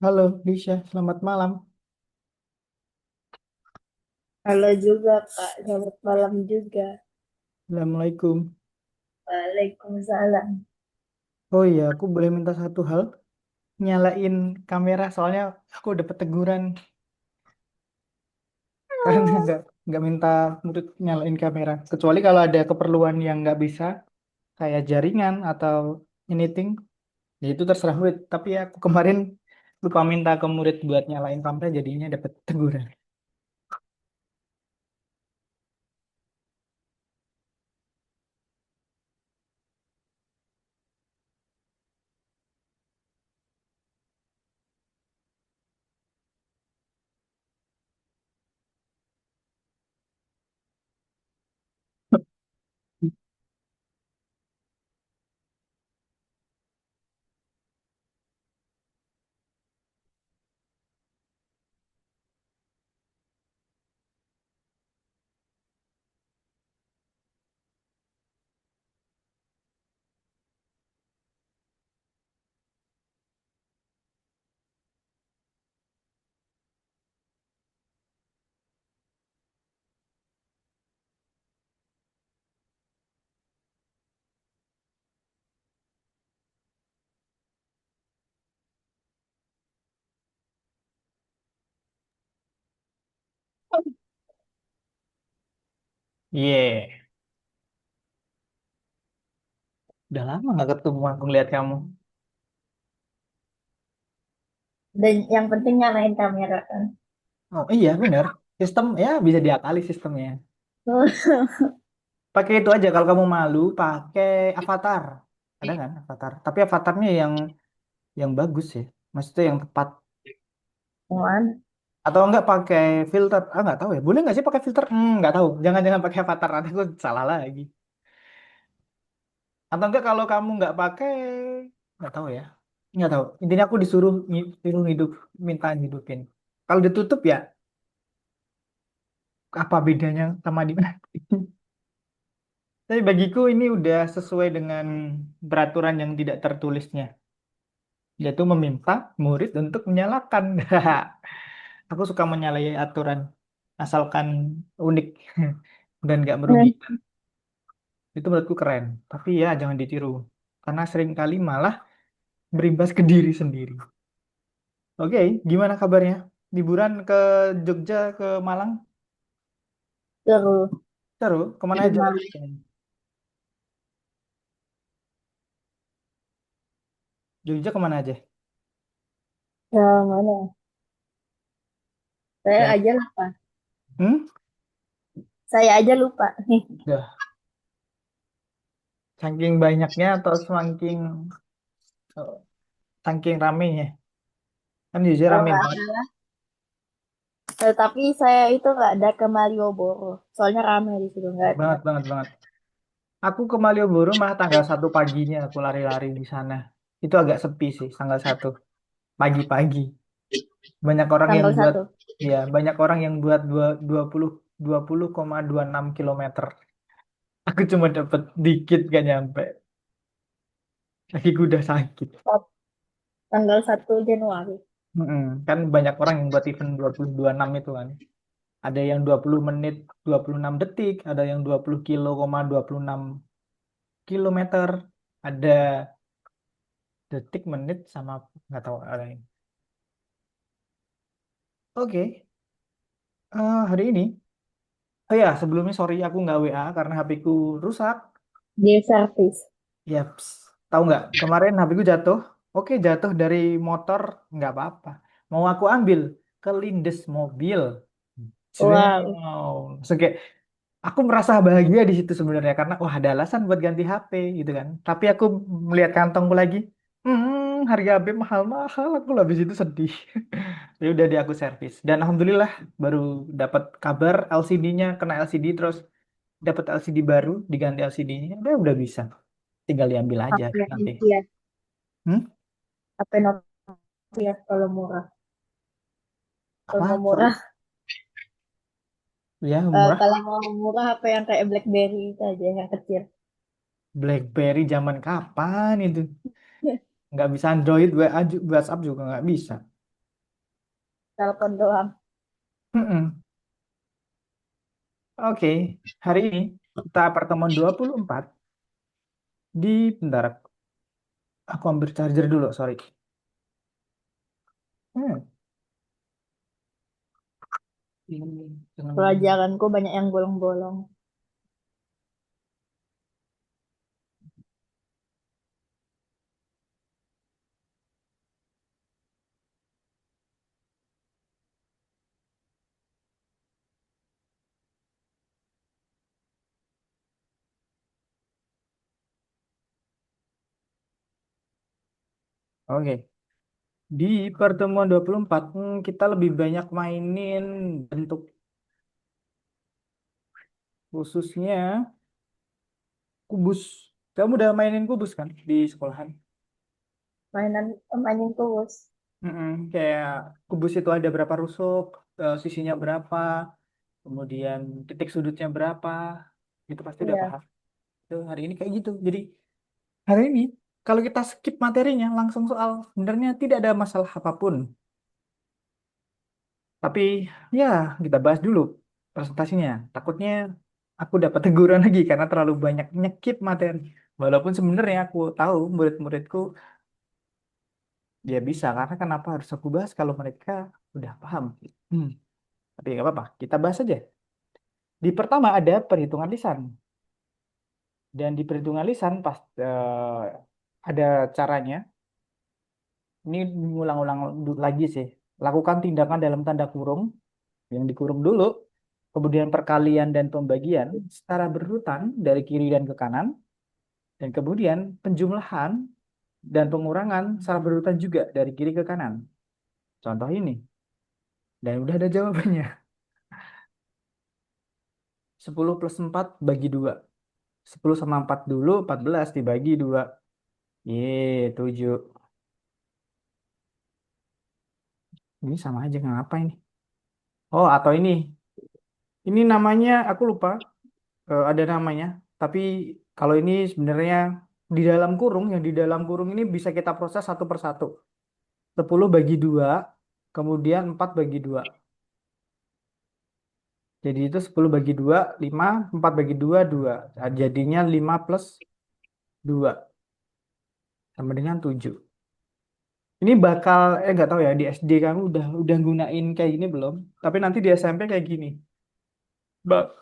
Halo, Lisha. Selamat malam. Halo juga Kak, selamat malam juga. Assalamualaikum. Waalaikumsalam. Oh iya, aku boleh minta satu hal? Nyalain kamera, soalnya aku dapat teguran karena nggak minta murid nyalain kamera. Kecuali kalau ada keperluan yang nggak bisa, kayak jaringan atau anything, ya itu terserah murid. Tapi aku kemarin lupa minta ke murid buat nyalain kamera, jadinya dapat teguran. Yeah, udah lama nggak ketemu aku ngeliat kamu. Dan yang penting nyalain kamera kan. Oh iya, bener. Sistem ya bisa diakali sistemnya. Pakai itu aja kalau kamu malu, pakai avatar. Ada kan avatar? Tapi avatarnya yang bagus ya. Maksudnya yang tepat. Cuman, Atau enggak pakai filter? Ah nggak tahu ya. Boleh nggak sih pakai filter? Nggak tahu. Jangan-jangan pakai avatar. Nanti aku salah lagi. Atau enggak kalau kamu nggak pakai, nggak tahu ya. Nggak tahu. Intinya aku disuruh hidup, minta hidupin. Kalau ditutup ya, apa bedanya sama di mana? Tapi bagiku ini udah sesuai dengan peraturan yang tidak tertulisnya. Yaitu meminta murid untuk menyalakan. Aku suka menyalahi aturan, asalkan unik dan nggak merugikan. Itu menurutku keren. Tapi ya jangan ditiru, karena seringkali malah berimbas ke diri sendiri. Oke, gimana kabarnya? Liburan ke Jogja, ke Malang? terus Seru, kemana aja? gimana? Jogja kemana aja? Ya, mana? Saya Yang, aja lupa. hmm? Saya aja lupa. Dah, saking banyaknya atau saking ramenya? Kan Jogja Kalau rame nggak banget. salah. Tapi saya itu nggak ada ke Malioboro. Soalnya rame di situ nggak ada. Banget, banget, banget. Aku ke Malioboro malah tanggal 1 paginya aku lari-lari di sana. Itu agak sepi sih tanggal 1 pagi-pagi. Banyak orang yang Tanggal buat satu. ya banyak orang yang buat dua puluh 20,26 kilometer. Aku cuma dapat dikit gak nyampe. Kakiku udah sakit. Tanggal 1 Januari. Mm-mm. Kan banyak orang yang buat event 20,26 itu kan. Ada yang 20 menit 26 detik, ada yang 20,26 kilometer, ada detik, menit sama nggak tahu ada yang. Oke, hari ini. Oh ya, sebelumnya sorry aku nggak WA karena HP ku rusak. Di servis. Yaps. Tahu nggak? Kemarin HP ku jatuh. Oke, jatuh dari motor nggak apa-apa. Mau aku ambil kelindes mobil. Wow. Wow. Aku merasa bahagia di situ sebenarnya karena wah ada alasan buat ganti HP gitu kan. Tapi aku melihat kantongku lagi, harga HP mahal-mahal. Aku habis itu sedih. Ya udah di aku servis dan alhamdulillah baru dapat kabar LCD-nya kena LCD terus dapat LCD baru diganti LCD-nya udah bisa. Tinggal diambil aja HP nanti. Nokia. Hmm? HP Nokia kalau murah. Kalau mau Apa? murah, Sorry. Ya murah. kalau mau murah HP yang kayak BlackBerry itu aja yang kecil. BlackBerry zaman kapan itu? Nggak bisa Android, WA WhatsApp juga nggak bisa. Telepon doang. Mm-mm. Oke, hari ini kita pertemuan 24 bentar, aku ambil charger dulu, sorry. Hmm. Pelajaranku banyak yang bolong-bolong. Oke, di pertemuan 24 kita lebih banyak mainin bentuk khususnya kubus. Kamu udah mainin kubus kan di sekolahan? Mainin tulis. Kayak kubus itu ada berapa rusuk, sisinya berapa, kemudian titik sudutnya berapa, itu pasti udah Iya. paham. Itu hari ini kayak gitu. Jadi hari ini kalau kita skip materinya langsung soal, sebenarnya tidak ada masalah apapun. Tapi ya kita bahas dulu presentasinya. Takutnya aku dapat teguran lagi karena terlalu banyak nyekip materi. Walaupun sebenarnya aku tahu murid-muridku dia bisa, karena kenapa harus aku bahas kalau mereka udah paham. Hmm. Tapi nggak apa-apa, kita bahas aja. Di pertama ada perhitungan lisan. Dan di perhitungan lisan pas ada caranya. Ini ngulang-ulang lagi sih. Lakukan tindakan dalam tanda kurung, yang dikurung dulu. Kemudian perkalian dan pembagian secara berurutan dari kiri dan ke kanan. Dan kemudian penjumlahan dan pengurangan secara berurutan juga dari kiri ke kanan. Contoh ini. Dan udah ada jawabannya. 10 plus 4 bagi 2. 10 sama 4 dulu, 14 dibagi 2. Ye, 7. Ini sama aja, ngapa ini? Oh, atau ini. Ini namanya, aku lupa. Ada namanya. Tapi kalau ini sebenarnya di dalam kurung, yang di dalam kurung ini bisa kita proses satu persatu. 10 bagi 2, kemudian 4 bagi 2. Jadi itu 10 bagi 2, 5, 4 bagi 2, 2. Nah, jadinya 5 plus 2, sama dengan 7. Ini bakal, nggak tahu ya, di SD kamu udah gunain kayak gini belum? Tapi nanti di SMP kayak gini.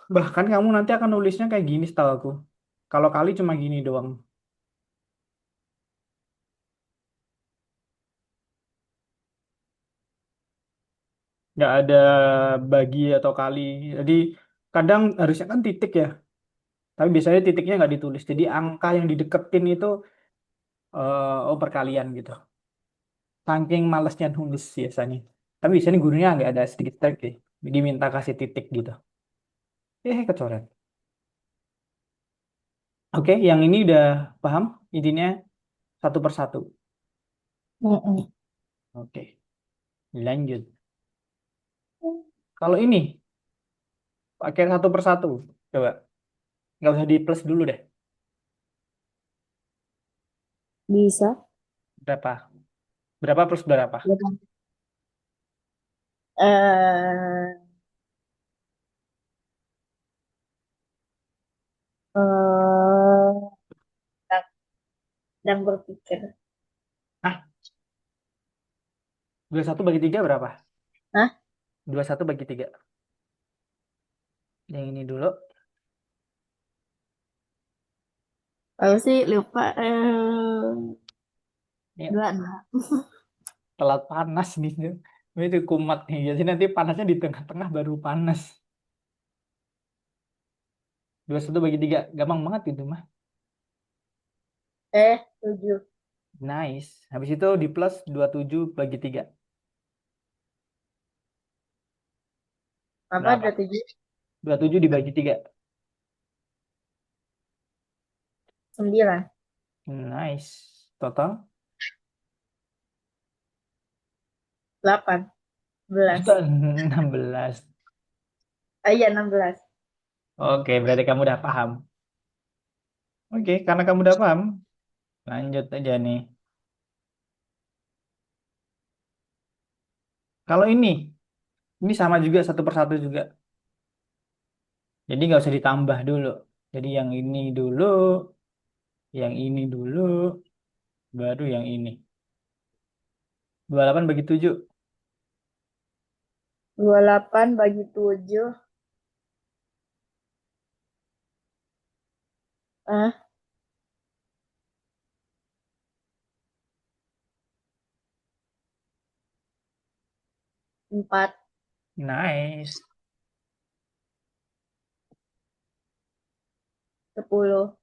Bahkan kamu nanti akan nulisnya kayak gini setahu aku. Kalau kali cuma gini doang. Nggak ada bagi atau kali. Jadi kadang harusnya kan titik ya. Tapi biasanya titiknya nggak ditulis. Jadi angka yang dideketin itu oh perkalian gitu. Saking malesnya nulis biasanya. Tapi biasanya gurunya nggak ada sedikit trik deh. Diminta kasih titik gitu. Kecoret. Oke, yang ini udah paham intinya satu persatu. Mm-mm. Oke, lanjut. Kalau ini pakai satu persatu. Coba, nggak usah di plus dulu deh. Bisa. Berapa? Berapa plus berapa? Ya kan? Eh, eh, sedang berpikir. Ah, 21 bagi 3 berapa? Hah? 21 bagi 3. Yang ini dulu. Aku sih lupa. Ini Dua, dua. telat panas nih. Ini kumat nih. Jadi nanti panasnya di tengah-tengah baru panas. 21 bagi 3. Gampang banget itu mah. Tujuh. Nice. Habis itu di plus 27 bagi 3. Apa Berapa? ada tujuh? 27 dibagi 3. Sembilan. Nice. Total? Delapan. Belas. 16. Ah, iya, 16. Oke, berarti kamu udah paham. Oke, karena kamu udah paham, lanjut aja nih. Kalau ini sama juga satu persatu juga. Jadi nggak usah ditambah dulu. Jadi yang ini dulu, yang ini dulu, baru yang ini. 28 bagi 7. 28 bagi 7. Ah, 4. Nice. 10.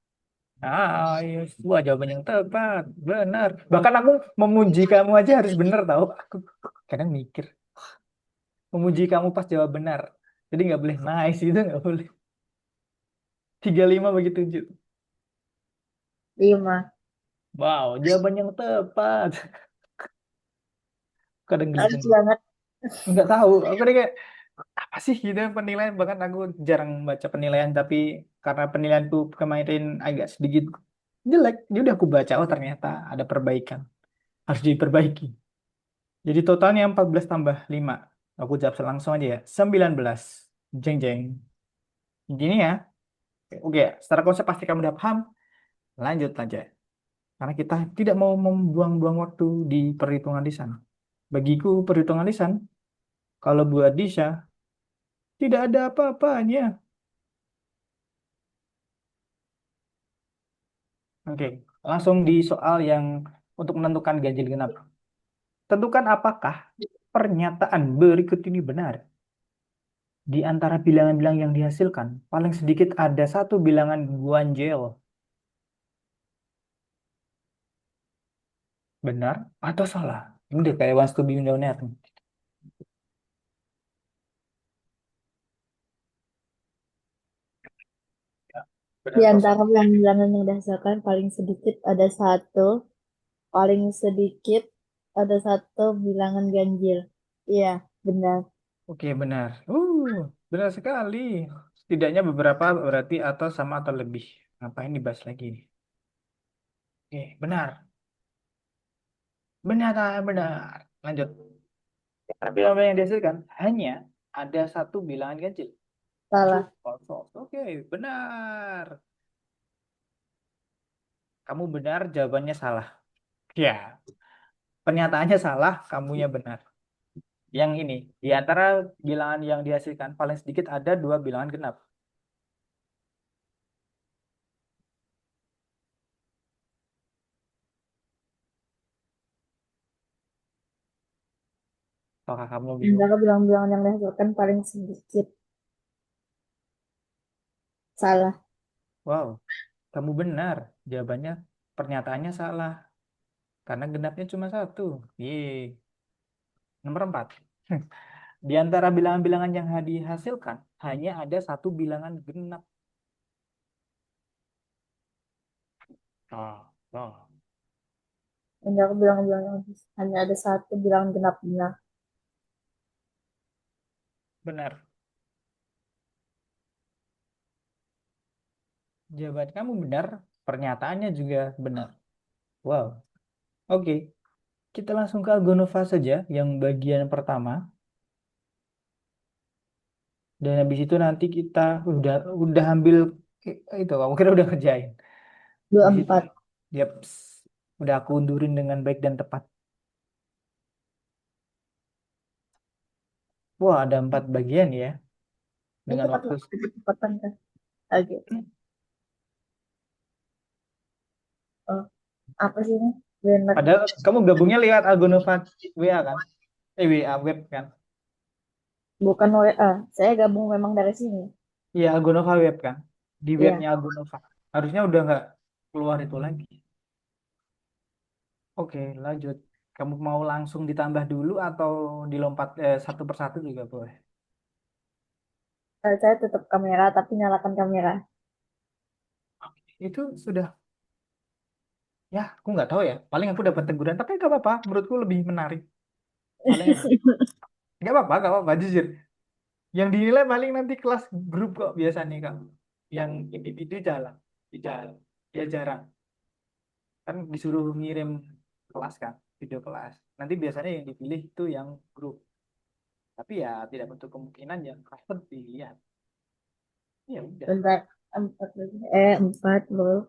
Nice. Wah, jawaban yang tepat. Benar. Bahkan aku memuji kamu aja harus benar tahu. Aku kadang mikir, memuji kamu pas jawab benar. Jadi nggak boleh nice itu nggak boleh. 35 bagi 7. 5. Wow, jawaban yang tepat. Kadang geli Lucu sendiri. banget. Nggak tahu. Aku deh kayak apa sih gitu penilaian. Bahkan aku jarang baca penilaian. Tapi karena penilaianku kemarin agak sedikit jelek. Jadi aku baca, oh ternyata ada perbaikan. Harus diperbaiki. Jadi totalnya 14 tambah 5. Aku jawab langsung aja ya. 19. Jeng jeng. Gini ya. Oke, secara konsep pasti kamu udah paham. Lanjut aja. Karena kita tidak mau membuang-buang waktu di perhitungan lisan. Bagiku perhitungan lisan, kalau buat Disha, tidak ada apa-apanya. Oke, langsung di soal yang untuk menentukan ganjil genap. Tentukan apakah pernyataan berikut ini benar. Di antara bilangan-bilangan yang dihasilkan, paling sedikit ada satu bilangan ganjil. Benar atau salah? Ini udah kayak wants to be millionaire. Ya, benar Di atau antara salah? bilangan-bilangan yang dihasilkan paling sedikit ada satu, paling sedikit ada satu bilangan ganjil. Iya, benar. Oke, benar. Benar sekali. Setidaknya beberapa berarti atau sama atau lebih. Ngapain dibahas lagi? Oke, benar. Benar, benar. Lanjut. Tapi apa yang dihasilkan hanya ada satu bilangan ganjil. True Salah. or false? Oke, benar. Kamu benar, jawabannya salah. Ya, pernyataannya salah, kamunya benar. Yang ini, di antara bilangan yang dihasilkan paling sedikit ada dua bilangan genap. Apakah kamu Di bingung? antara bilangan-bilangan yang dihasilkan paling sedikit. Salah. Wow, kamu benar. Jawabannya, pernyataannya salah. Karena genapnya cuma satu. Yeay. Nomor 4. Di antara bilangan-bilangan yang dihasilkan, hanya ada satu bilangan genap. Oh, oh, Di antara bilangan-bilangan yang hanya ada satu bilangan genap benar. benar. Jawaban kamu benar, pernyataannya juga benar. Wow. Oke, kita langsung ke Algonova saja yang bagian pertama. Dan habis itu nanti kita udah ambil itu, kamu kira udah kerjain. Dua Habis itu, empat. yep, udah aku undurin dengan baik dan tepat. Wah, ada 4 bagian ya, Ini dengan cepat waktu. lah. Cepatan kan. Oke. Oh, apa sih ini? Benar. Padahal kamu gabungnya lewat Algonova WA kan? WA web kan? Bukan WA. Saya gabung memang dari sini. Iya, Algonova web kan? Di webnya Iya. Algonova. Harusnya udah nggak keluar itu lagi. Oke, lanjut. Kamu mau langsung ditambah dulu atau dilompat satu persatu juga boleh. Saya tutup kamera tapi nyalakan kamera. Itu sudah, ya aku nggak tahu ya. Paling aku dapat teguran, tapi nggak apa-apa. Menurutku lebih menarik. Paling nggak apa-apa, jujur. Yang dinilai paling nanti kelas grup kok biasanya kamu. Yang individu jalan, di jalan. Ya jarang. Kan disuruh ngirim kelas kan, video kelas. Nanti biasanya yang dipilih itu yang grup. Tapi ya tidak bentuk kemungkinan ya Rashford dilihat. Ya udah. Bentar, empat lagi. Empat loh.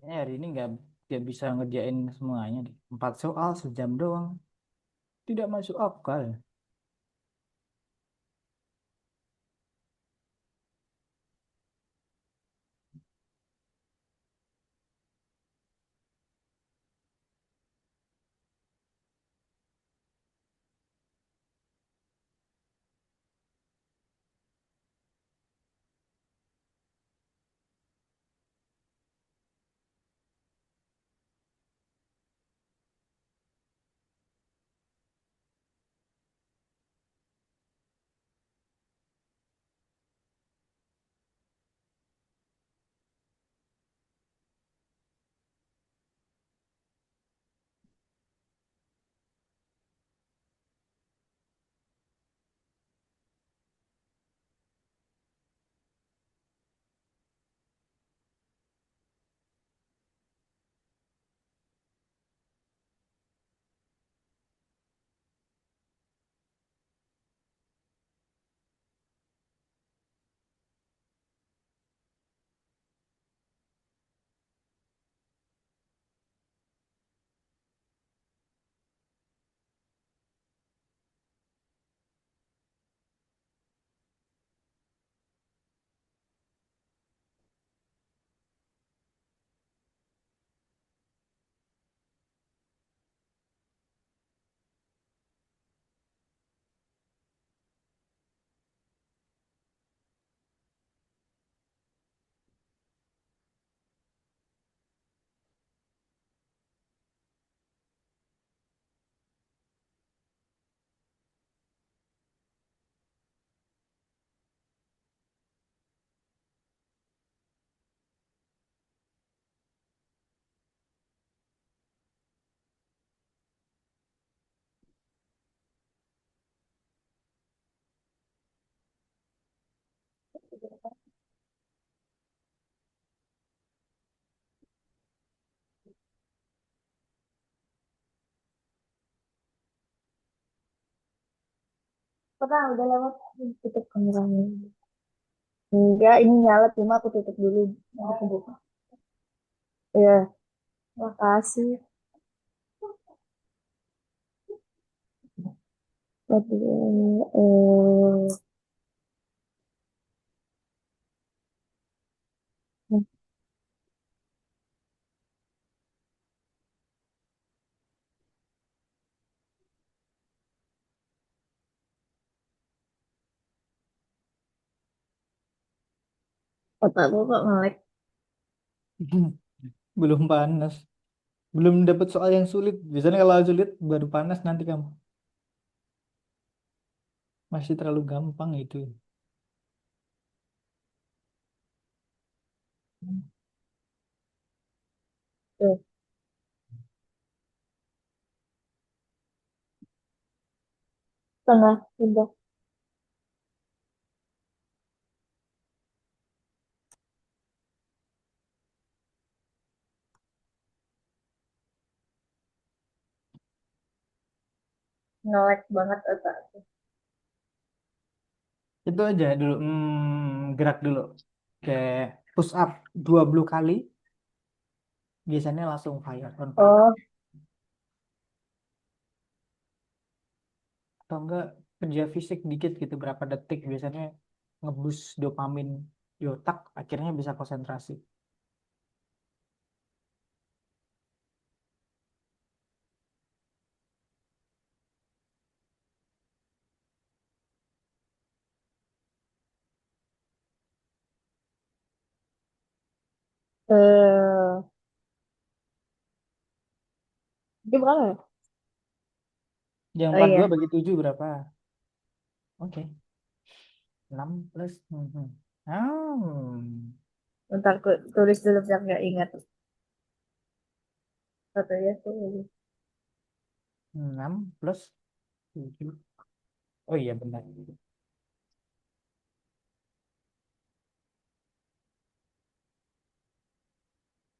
Ya, hari ini nggak bisa ngerjain semuanya deh. 4 soal sejam doang. Tidak masuk akal. Pernah udah lewat. Tutup kameranya. Enggak, ini nyala cuma aku tutup dulu. Aku buka. Iya, makasih. Tapi, otakku kok ngelek. Belum panas. Belum dapat soal yang sulit. Biasanya kalau sulit baru panas nanti kamu. Masih terlalu gampang itu. Tuh, tengah, udah. Ngelek banget otakku. Itu aja dulu. Gerak dulu. Kayak push up 20 kali. Biasanya langsung fire on fire. Oh, Atau enggak kerja fisik dikit gitu. Berapa detik. Biasanya ngebus dopamin di otak. Akhirnya bisa konsentrasi. eh, dia berapa ya? Yang Oh 42 iya, bagi 7 berapa? Oke. 6 plus. Hmm. Bentar aku tulis dulu biar nggak ingat. Satu ya tuh. 6 plus 7. Oh iya benar.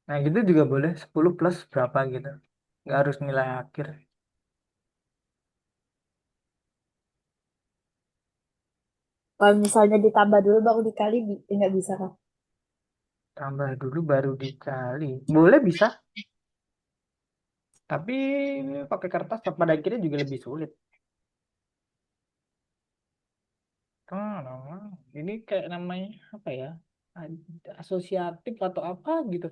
Nah gitu juga boleh 10 plus berapa gitu. Nggak harus nilai akhir. Kalau misalnya ditambah dulu baru dikali, nggak bisa kan? Tambah dulu baru dikali. Boleh bisa. Tapi pakai kertas pada akhirnya juga lebih sulit. Ini kayak namanya apa ya? Asosiatif atau apa gitu.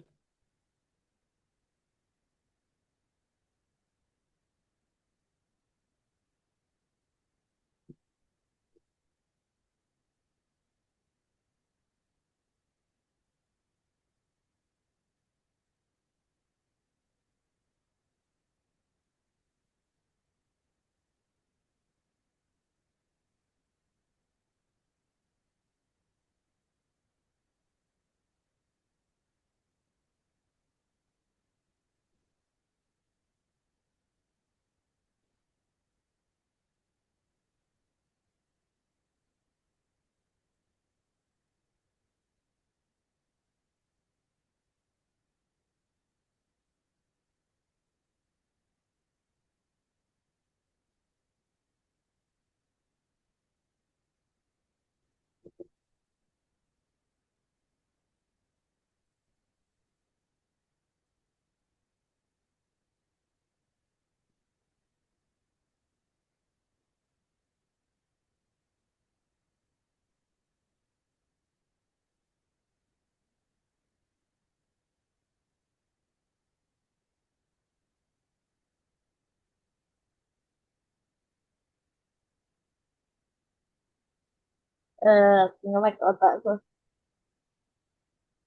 Ngelek otakku.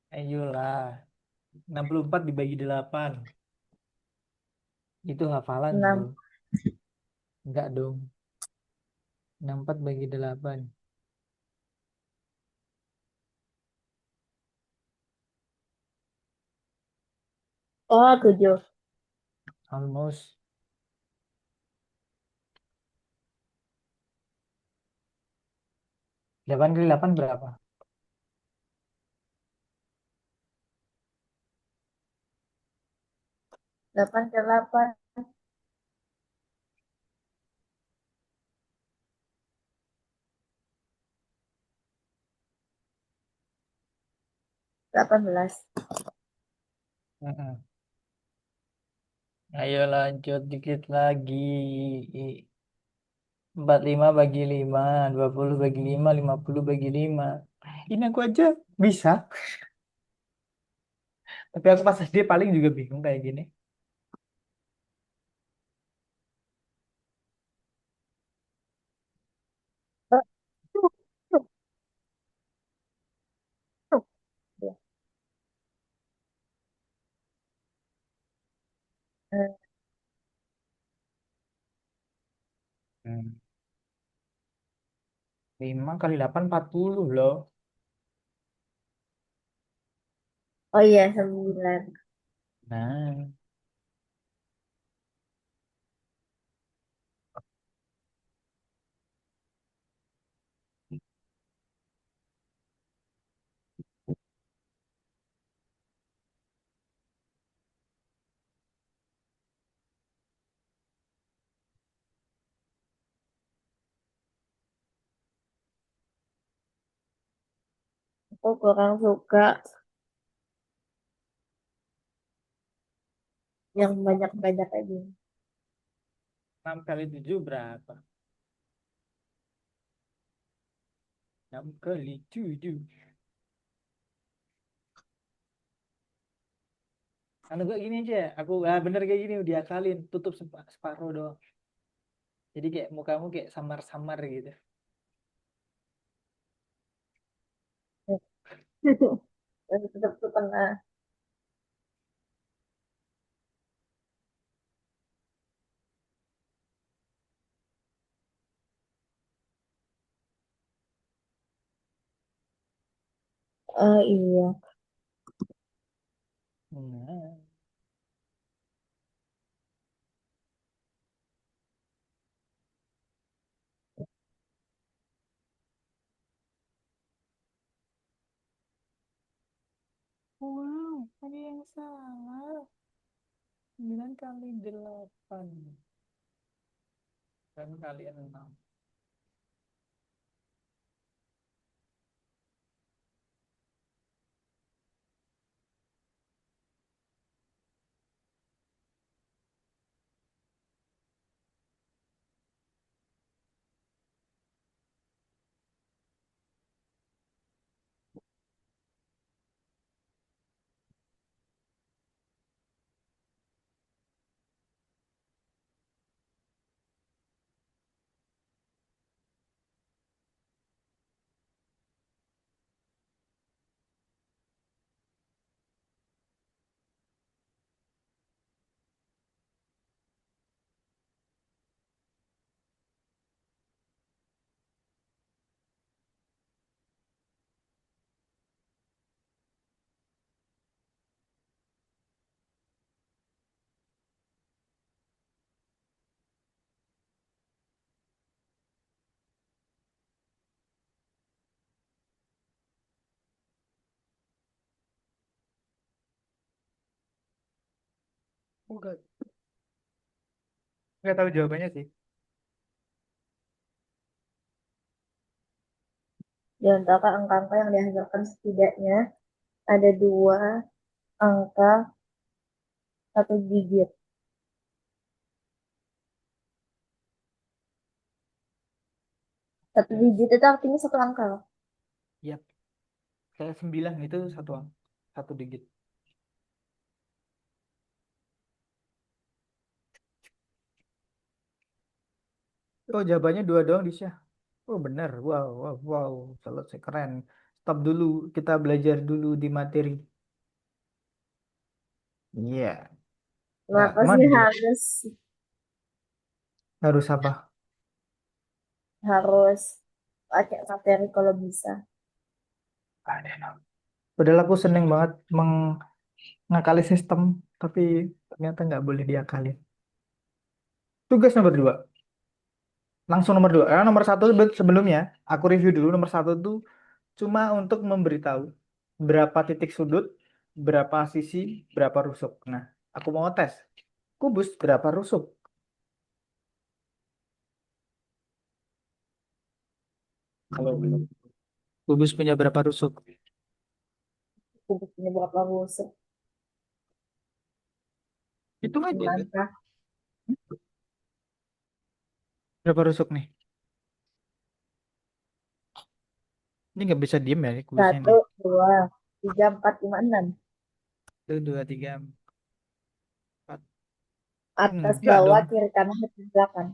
Ayolah. 64 dibagi 8. Itu hafalan, bro. 6. Enggak dong. 64 bagi 8. Oh, 7. Almost. 8 kali 8 berapa? 8 ke 8. 18. Mm-mm. Ayo lanjut dikit lagi. 45 bagi 5, 20 bagi 5, 50 bagi 5. Ini aku aja bisa. Tapi aku pas SD paling juga bingung kayak gini. Eh, Hmm. 5 kali 8, 40 loh. Oh iya, 9. Nah, Aku kurang suka yang banyak-banyak kayak gini. 6 kali 7 berapa? 6 kali 7. Anu gak gini aja. Aku bener kayak gini diakalin. Tutup separuh doang. Jadi kayak mukamu kayak samar-samar gitu. Dan tetap setengah. Iya. Nah, wow, ada yang salah. 9 kali 8 dan kali 6. Enggak, nggak tahu jawabannya sih. Di antara angka-angka yang dihasilkan setidaknya ada dua angka satu digit. Satu Yes. digit itu artinya satu angka. Yap, kayak 9 itu satu digit. Oh, jawabannya dua doang, Disha. Oh, benar. Wow, wow, wow. Selesai, keren. Stop dulu. Kita belajar dulu di materi. Iya. Nggak, Kenapa aman sih dia. Harus apa? harus pakai materi kalau bisa? Ada. Padahal aku seneng banget mengakali sistem, tapi ternyata nggak boleh diakali. Tugas nomor dua. Langsung nomor dua. Karena nomor satu sebelumnya, aku review dulu. Nomor satu tuh cuma untuk memberitahu berapa titik sudut, berapa sisi, berapa rusuk. Nah, aku mau tes. Kubus berapa rusuk? Kalau kubus punya berapa rusuk? Kubusnya berapa rusuk? Hitung aja. Langkah Berapa rusuk nih? Ini nggak bisa diem ya kubusnya satu, nih. dua, tiga, empat, lima, enam. Satu, dua, tiga, empat. Atas, Enggak bawah, dong. kiri, kanan, depan, belakang.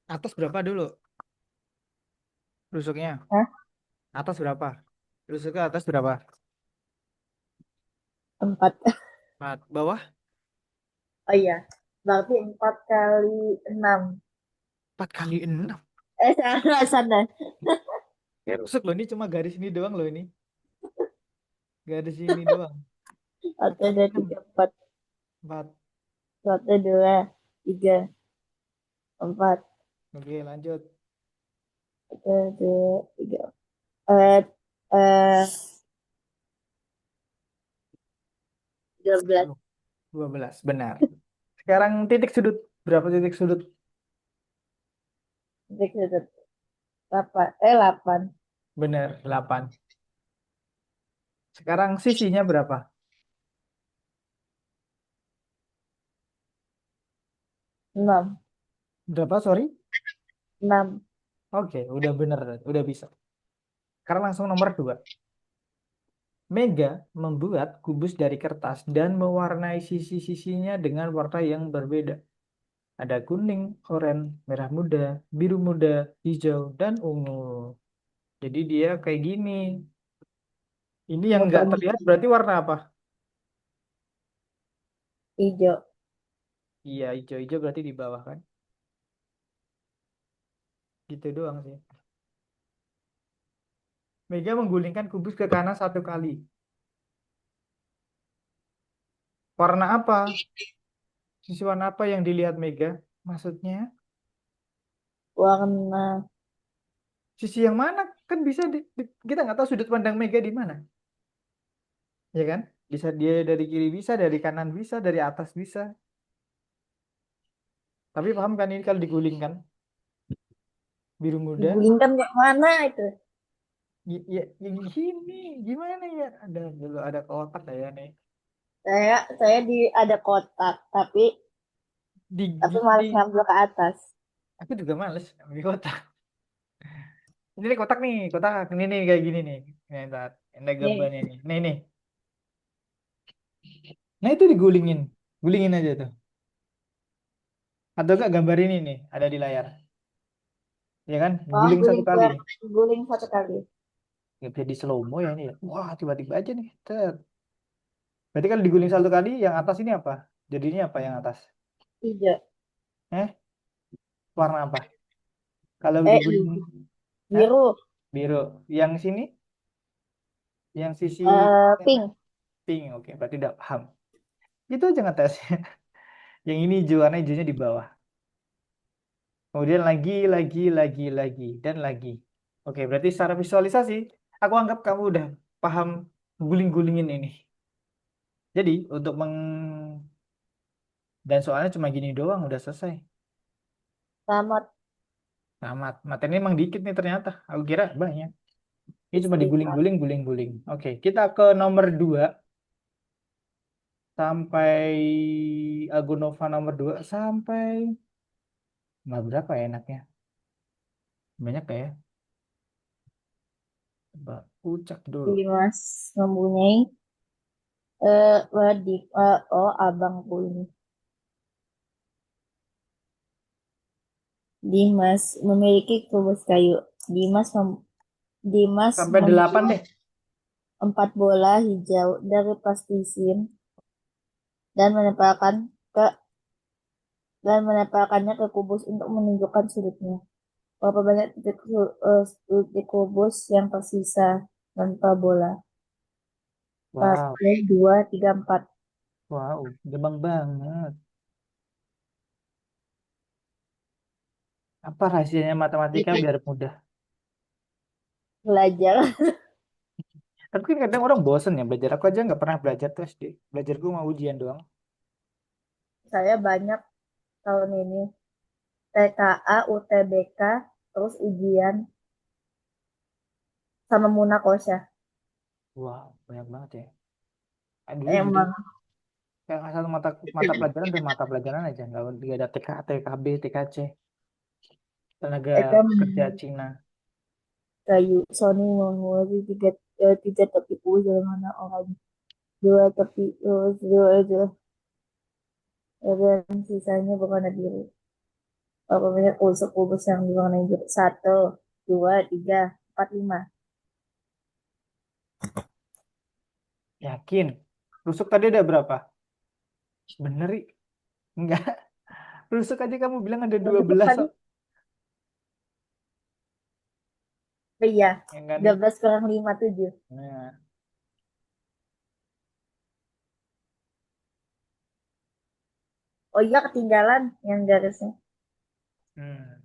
Atas berapa dulu rusuknya? Hah? Atas berapa? Rusuknya atas berapa? Empat. Empat. Bawah? Oh iya, berarti empat kali enam. Empat kali enam. Salah, sana. Ya, rusuk loh, ini cuma garis ini doang loh ini. Garis ini doang. Empat Satu, kali dua, enam. tiga, empat. Empat. Satu, dua, tiga, empat. Oke, lanjut. Satu, dua, tiga. Eh, eh, 13. 12. Benar. Sekarang titik sudut. Berapa titik sudut? Titik sudut. 8. 8. Benar, 8. Sekarang sisinya berapa? 6. Berapa, sorry? 6. Oke, udah bener, udah bisa. Sekarang langsung nomor 2. Mega membuat kubus dari kertas dan mewarnai sisi-sisinya dengan warna yang berbeda. Ada kuning, oranye, merah muda, biru muda, hijau, dan ungu. Jadi dia kayak gini. Ini yang Muter nggak terlihat gigi. berarti warna apa? Hijau. Iya, hijau-hijau berarti di bawah kan? Gitu doang sih. Mega menggulingkan kubus ke kanan 1 kali. Warna apa? Sisi warna apa yang dilihat Mega? Maksudnya, Warna sisi yang mana? Kan bisa kita nggak tahu sudut pandang Mega di mana, ya kan? Bisa dia dari kiri bisa, dari kanan bisa, dari atas bisa. Tapi paham kan ini kalau digulingkan biru muda, digulingkan kayak mana itu? ya gini, gimana ya? Ada dulu ada kotak ya nih. Saya di ada kotak, Di, tapi di malas ngambil ke atas. aku juga males ambil kotak. Ini nih kotak nih, kotak ini nih kayak gini nih. Nih, ntar ada Nih, gambarnya nih. Nih. Nah itu digulingin, gulingin aja tuh. Atau enggak gambar ini nih ada di layar, ya kan? oh Guling satu guling kali. guling 1 kali. Nggak bisa di slow mo ya ini ya. Wah tiba-tiba aja nih. Tet. Berarti kalau diguling 1 kali, yang atas ini apa? Jadinya apa yang atas? Hijau. Eh, warna apa? Kalau diguling, Hijau. Hah? Biru. Biru. Yang sini, yang sisi kanan, Pink. pink. Oke, berarti udah paham. Itu aja ngetesnya. Yang ini hijau, warna hijaunya di bawah. Kemudian lagi, dan lagi. Oke, berarti secara visualisasi, aku anggap kamu udah paham guling-gulingin ini. Jadi, untuk dan soalnya cuma gini doang, udah selesai. Tamat. Nah, materi emang dikit nih ternyata. Aku kira banyak. Ini cuma Istighfar. diguling-guling, guling-guling. Oke, kita ke nomor 2 sampai Agunova nomor 2 sampai nomor berapa ya enaknya? Banyak kayak ya? Coba ucak dulu. Dimas mempunyai oh abangku ini. Dimas memiliki kubus kayu. Dimas Sampai 8 membuat deh. 4 bola hijau dari plastisin dan ke menempelkannya ke kubus untuk menunjukkan sudutnya. Berapa banyak titik kubus yang tersisa tanpa bola? Wow, Satu, dua, tiga, empat. wow, gampang banget. Apa rahasianya matematika Itu biar mudah? belajar. Tapi kan kadang orang bosen ya belajar. Aku aja nggak pernah belajar tuh SD. Belajarku mau ujian doang. Saya banyak tahun ini. TKA, UTBK, terus ujian sama Munakosa. Wow, banyak banget ya. Dulu gitu. Emang Kayak satu mata pelajaran dan mata pelajaran aja. Nggak ada TK, TKB, TKC. Tenaga itu kerja Cina. kayu Sony mengeluarkan tiga tepi kubus dari mana orang dua tepi dua aja dan sisanya berwarna biru. Apa banyak unsur kubus yang berwarna biru? Satu, dua, tiga, empat, lima. Yakin? Rusuk tadi ada berapa? Bener, Ri? Enggak. Rusuk aja kamu bilang ada Yang tutup 12 tadi? kok. Oh, iya, Yang kan nih? 12 kurang 5, 7. Nah, Oh iya, ketinggalan yang garisnya. hmm.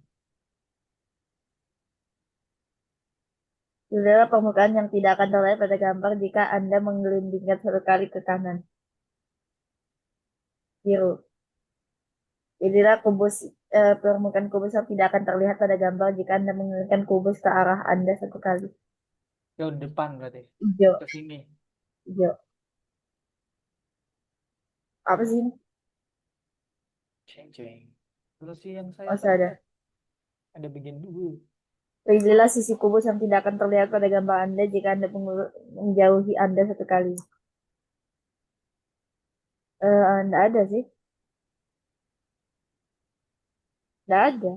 Adalah permukaan yang tidak akan terlihat pada gambar jika Anda menggelindingkan 1 kali ke kanan. Biru. Inilah permukaan kubus yang tidak akan terlihat pada gambar jika Anda mengelilingkan kubus ke arah Anda 1 kali. Jauh depan berarti. Hijau, Ke sini. hijau. Apa sih ini? Ceng ceng. Terus sih yang saya Masih ada. tebak ada bagian dulu. Pilihlah sisi kubus yang tidak akan terlihat pada gambar Anda jika Anda menjauhi Anda 1 kali. Nggak ada sih. Nggak ada.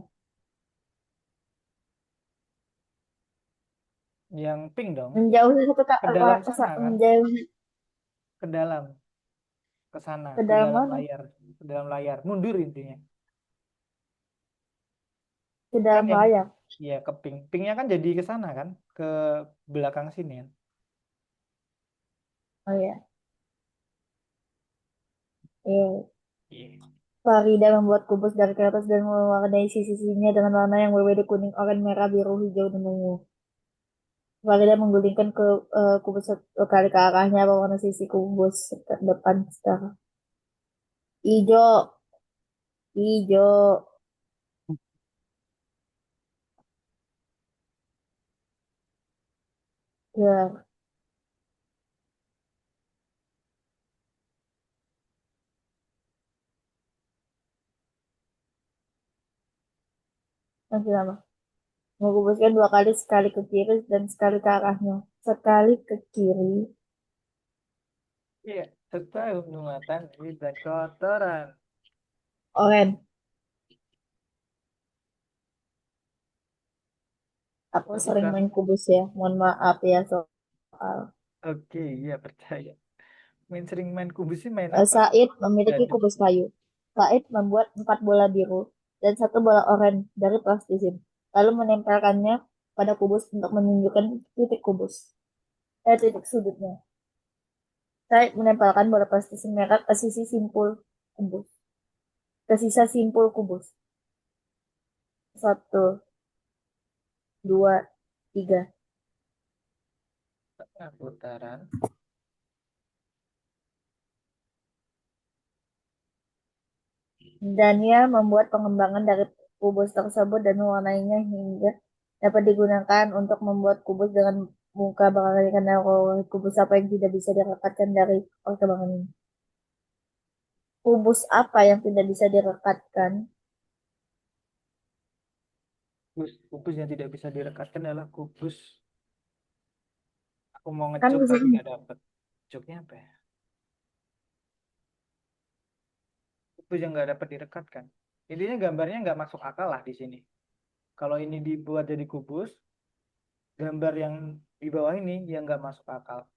Yang pink dong. Menjauhi Ke dalam sana kan? menjauhi Ke dalam. Ke sana. ke Ke dalam dalam mana? layar. Ke dalam layar. Mundur intinya. Ke Kan dalam yang layar. ya ke pink. Pinknya kan jadi ke sana kan? ke belakang sini kan. Oh ya. Iya. Iya. Farida membuat kubus dari kertas dan mewarnai sisi-sisinya dengan warna yang berbeda kuning, oranye, merah, biru, hijau, dan ungu. Farida menggulingkan kubus satu kali ke arahnya berwarna sisi kubus depan sekarang. Hijau, hijau, ya, masih lama. Menggubuskan dua kali, sekali ke kiri dan sekali ke arahnya. Sekali ke kiri, Iya, setelah muatan dan kotoran. oranye. Aku sering Apakah? main kubus ya, mohon maaf ya soal. Oke, iya percaya. Sering main kubus sih main apa? Said memiliki Jaduk. kubus kayu. Said membuat 4 bola biru dan 1 bola oranye dari plastisin, lalu menempelkannya pada kubus untuk menunjukkan titik kubus, titik sudutnya. Said menempelkan bola plastisin merah ke sisi simpul kubus, ke sisa simpul kubus. 1, 2, 3. Tengah putaran. Dania membuat pengembangan dari kubus tersebut dan mewarnainya hingga dapat digunakan untuk membuat kubus dengan muka berkali kubus apa yang tidak bisa direkatkan dari perkembangan ini. Kubus apa yang tidak bisa direkatkan? Kubus yang tidak bisa direkatkan adalah kubus. Aku mau Kan ngecuk bisa tapi ini. nggak dapet. Cuknya apa ya? Kubus yang nggak dapat direkatkan. Intinya gambarnya nggak masuk akal lah di sini. Kalau ini dibuat jadi kubus, gambar yang di bawah ini yang nggak masuk akal.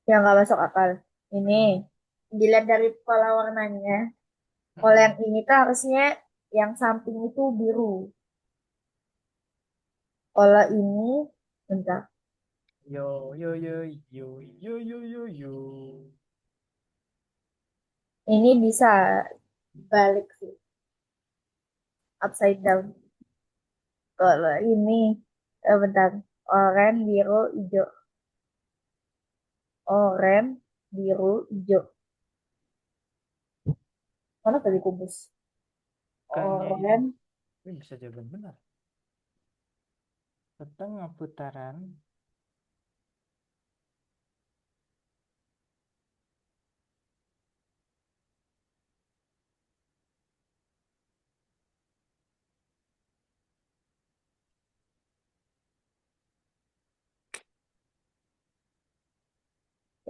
Yang nggak masuk akal. Ini Mm-mm. dilihat dari pola warnanya. Pola yang Mm-mm. ini tuh harusnya yang samping itu biru. Pola ini, bentar. Yo yo yo yo yo yo yo yo. Ini bisa balik sih, upside down. Kalau ini, bentar. Oranye, biru, hijau. Oranye, biru, hijau. Mana tadi kubus? Kayaknya ini Oranye, bisa jawaban benar. Setengah putaran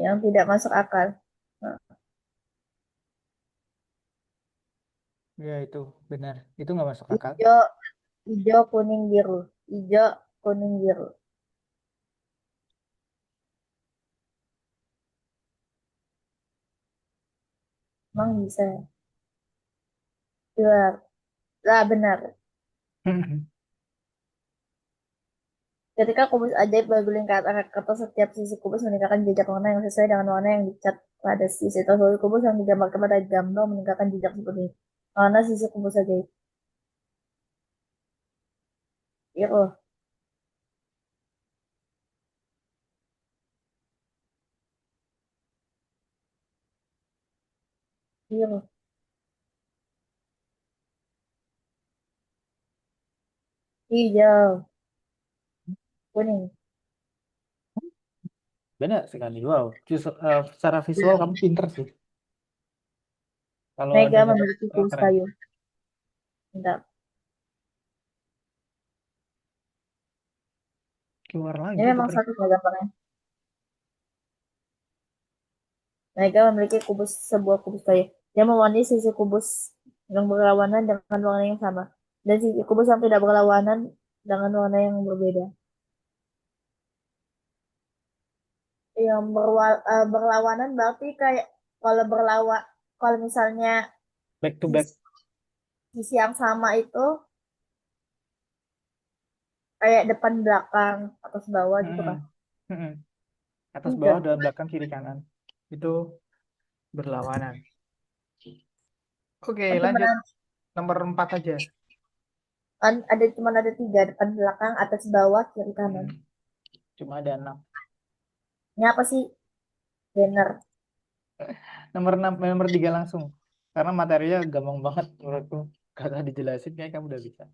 yang tidak masuk akal. Nah, ya itu benar. Itu nggak masuk akal. hijau, hijau, kuning, biru. Hijau, kuning, biru. Emang bisa ya? Dua. Lah benar. Ketika kubus ajaib berguling ke atas kertas, setiap sisi kubus meninggalkan jejak warna yang sesuai dengan warna yang dicat pada sisi tersebut. Kubus yang digambarkan pada gambar meninggalkan jejak seperti ini. Warna sisi kubus ajaib. Biru, biru, hijau, kuning. Benar sekali. Wow. Secara visual Ya. kamu pinter sih. Kalau Mega dengar memiliki kubus keren. kayu. Bentar. Keluar lagi Ini itu memang keren. satu ya gambarnya. Mega memiliki sebuah kubus kayu. Dia mewarnai sisi kubus yang berlawanan dengan warna yang sama. Dan sisi kubus yang tidak berlawanan dengan warna yang berbeda. Yang berlawanan berarti kayak kalau kalau misalnya Back to back. sisi, sisi yang sama itu Kayak depan belakang atas bawah gitu kan. Mm-mm. Mm-mm. Atas bawah Enggak. dan belakang kiri kanan. Itu berlawanan. Oke, Kan lanjut. Nomor 4 aja. cuma ada tiga, depan belakang atas bawah kiri kanan. Hmm. Cuma ada 6. Ini apa sih? Banner. Nomor 3 langsung. Karena materinya gampang banget menurutku. Kalau dijelasin kayak kamu udah bisa.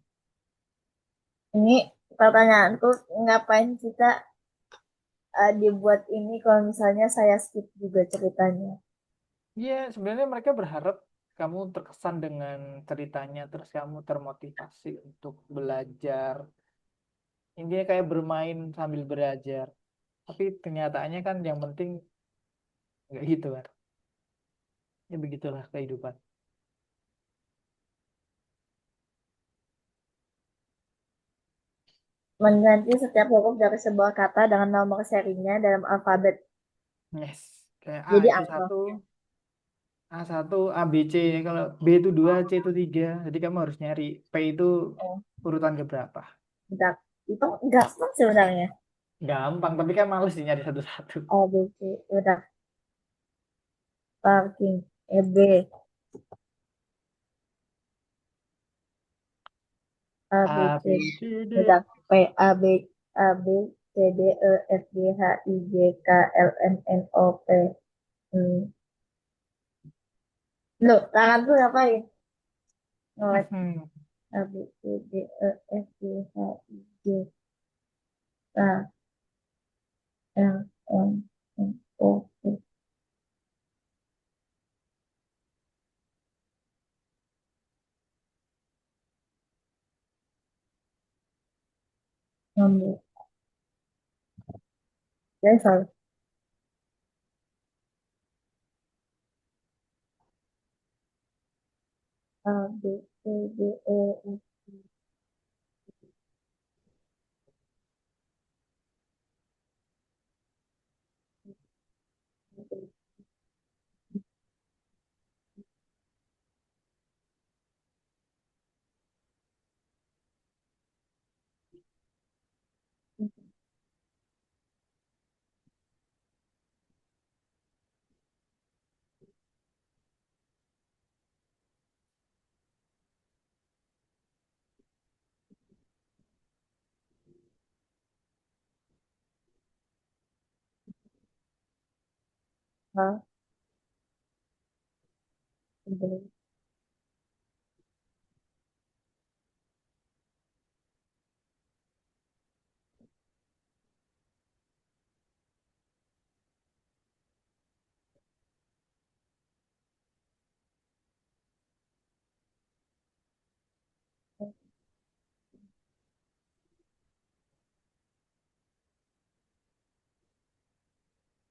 Ini pertanyaanku, ngapain kita dibuat ini kalau misalnya saya skip juga ceritanya. Iya, sebenarnya mereka berharap kamu terkesan dengan ceritanya, terus kamu termotivasi untuk belajar. Intinya kayak bermain sambil belajar. Tapi kenyataannya kan yang penting nggak gitu kan. Ya begitulah kehidupan. Mengganti setiap huruf dari sebuah kata dengan nomor serinya dalam alfabet. Yes. Kayak A Jadi itu angka. satu, A1, A, B, C. Kalau B itu 2, C itu 3. Jadi kamu harus nyari P itu Oh, urutan keberapa. bentar. Itu gampang sebenarnya. Gampang, tapi kan males sih nyari satu-satu. A, B, C. Bentar. Parking. B. A, B, A, C. B, C, D. Bentar. P, A, B, A, B, C, D, E, F, G, H, I, J, K, L, M, N, O, P. Hmm. Loh, tangan tuh ngapain? Ngeles. Mhm. A, B, C, D, E, F, G, H, I, J, K, L, M, N, O, P. Nomor. Level. A, B, C, D, E, F, G, H, D,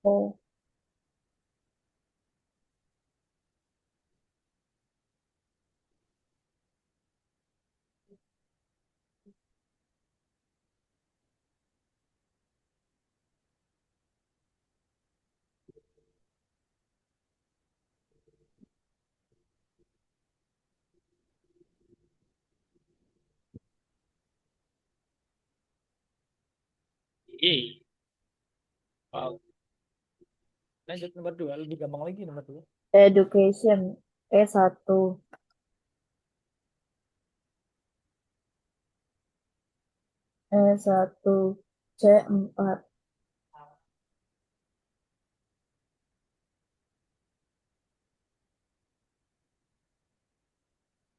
O, Iya. Wow. Lanjut nomor 2, lebih gampang lagi nomor 2. Education. E1, E1, C4,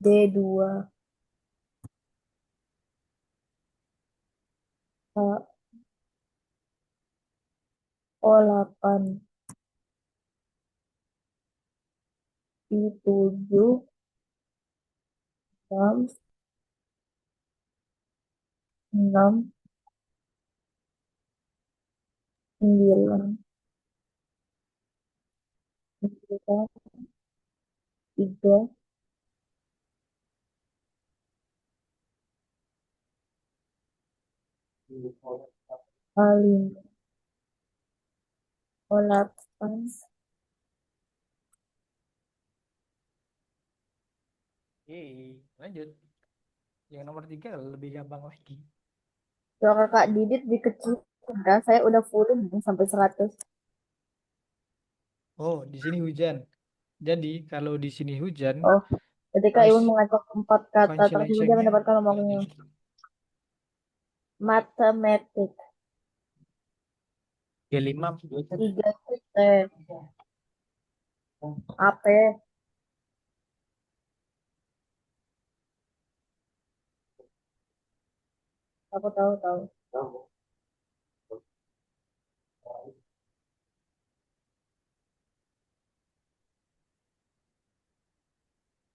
D2, A, O8, I7, 6, 6, 9, 9, 3, A5, O8, Oke, lanjut. Yang nomor 3 lebih gampang lagi. Suara Kak Didit dikecil. Udah, saya udah fullin sampai 100. Oh, di sini hujan. Jadi kalau di sini hujan, Oh, ketika Ibu noise mengacak 4 kata tersebut, dia cancellationnya mendapatkan nggak nomornya. gitu. Matematik. G5 Tiga itu T. AP. Aku tahu tahu.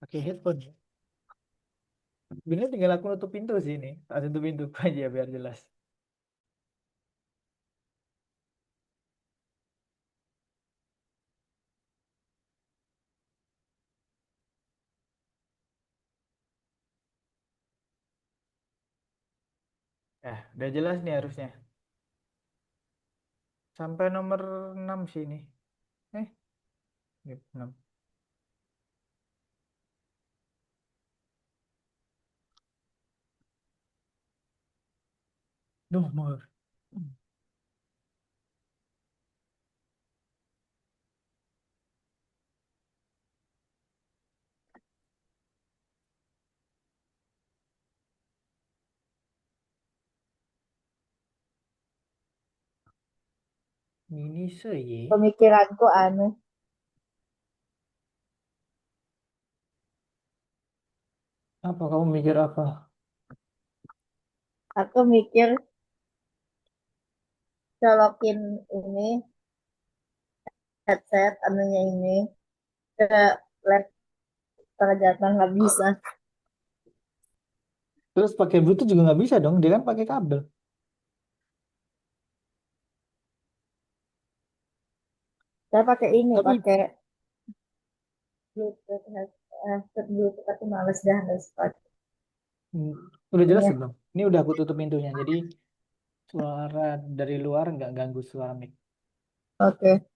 pakai headphone. Bener tinggal aku nutup pintu sih ini. Tak tutup pintu aja biar jelas. Udah jelas nih harusnya. Sampai nomor 6 sih ini. Eh, 6. Nomor. Ini seye. Pemikiranku aneh. Apa kamu mikir apa? Aku mikir colokin ini headset anunya ini ke laptop ternyata nggak bisa. Terus pakai Bluetooth juga nggak bisa dong. Dia kan pakai kabel. Saya pakai ini, Tapi pakai Bluetooth headset Bluetooth tapi males dah harus pakai hmm, udah jelas ini. belum? Ini udah aku tutup pintunya. Jadi suara dari luar nggak ganggu suara mic. Oke,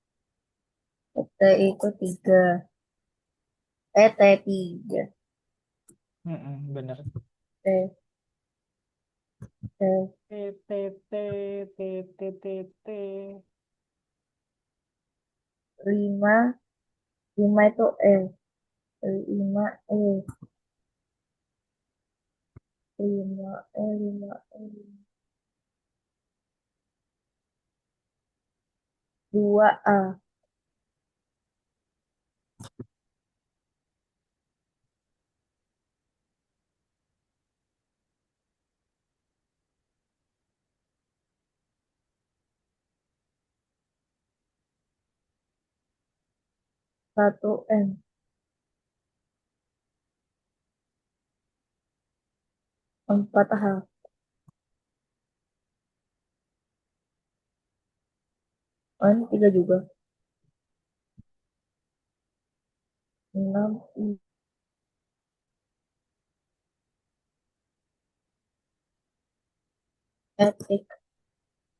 T itu tiga. T tiga. Bener. T T T T T T T T T. lima. Lima itu lima lima. Dua A. Satu M. Empat H. Oh, ini tiga juga. Enam I. Etik.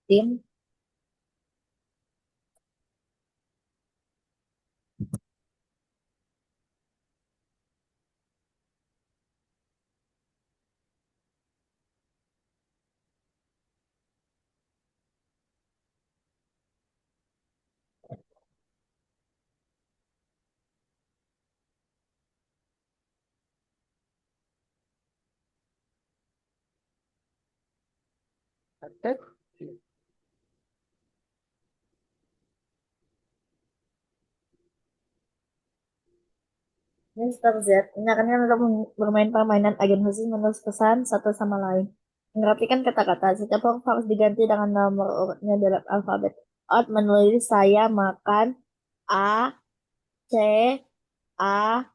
Tim. Tet. Mister Z, menyarankan untuk bermain permainan agen khusus menulis pesan satu sama lain. Mengartikan kata-kata, setiap huruf harus diganti dengan nomor urutnya dalam alfabet. Out menulis saya makan A, C, A,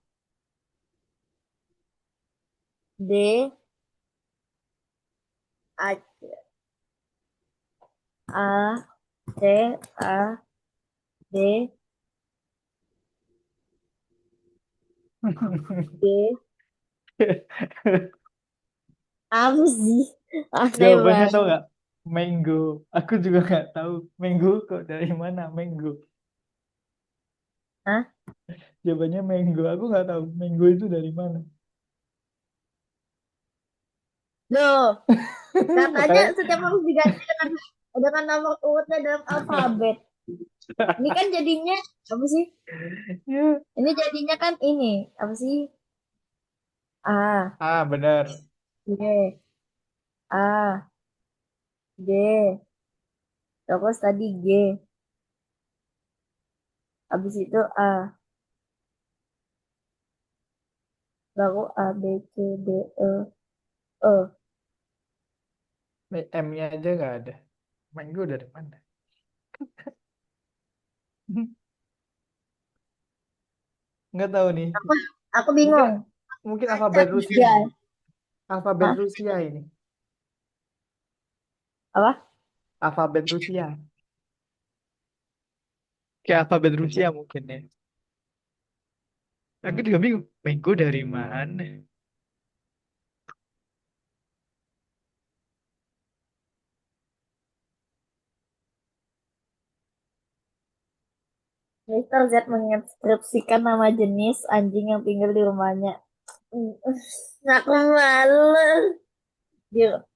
D, A, A, C, A, D, D, apa sih? Aneh Jawabannya tau banget. nggak? Mango. Aku juga nggak tahu. Mango kok dari mana? Mango. Hah? Jawabannya mango. Aku nggak tahu. Mango itu dari mana? Loh, Katanya Makanya setiap harus diganti dengan nomor urutnya dalam alfabet. Ini kan jadinya apa sih? ya. Ini jadinya kan ini apa sih? A, Ah, benar. B, A, D, terus tadi G, habis itu A, baru A, B, C, D, E, E. M-nya aja nggak ada. Mango dari mana? Nggak tahu nih. Aku, aku Mungkin bingung. mungkin alfabet Cacat Rusia. tiga. Alfabet Hah? Rusia ini. Apa? Alfabet Rusia. Kayak alfabet Rusia mungkin ya. Aku juga bingung. Mango dari mana? Mister Z menginskripsikan nama jenis anjing yang tinggal di rumahnya. Hmm, aku malu.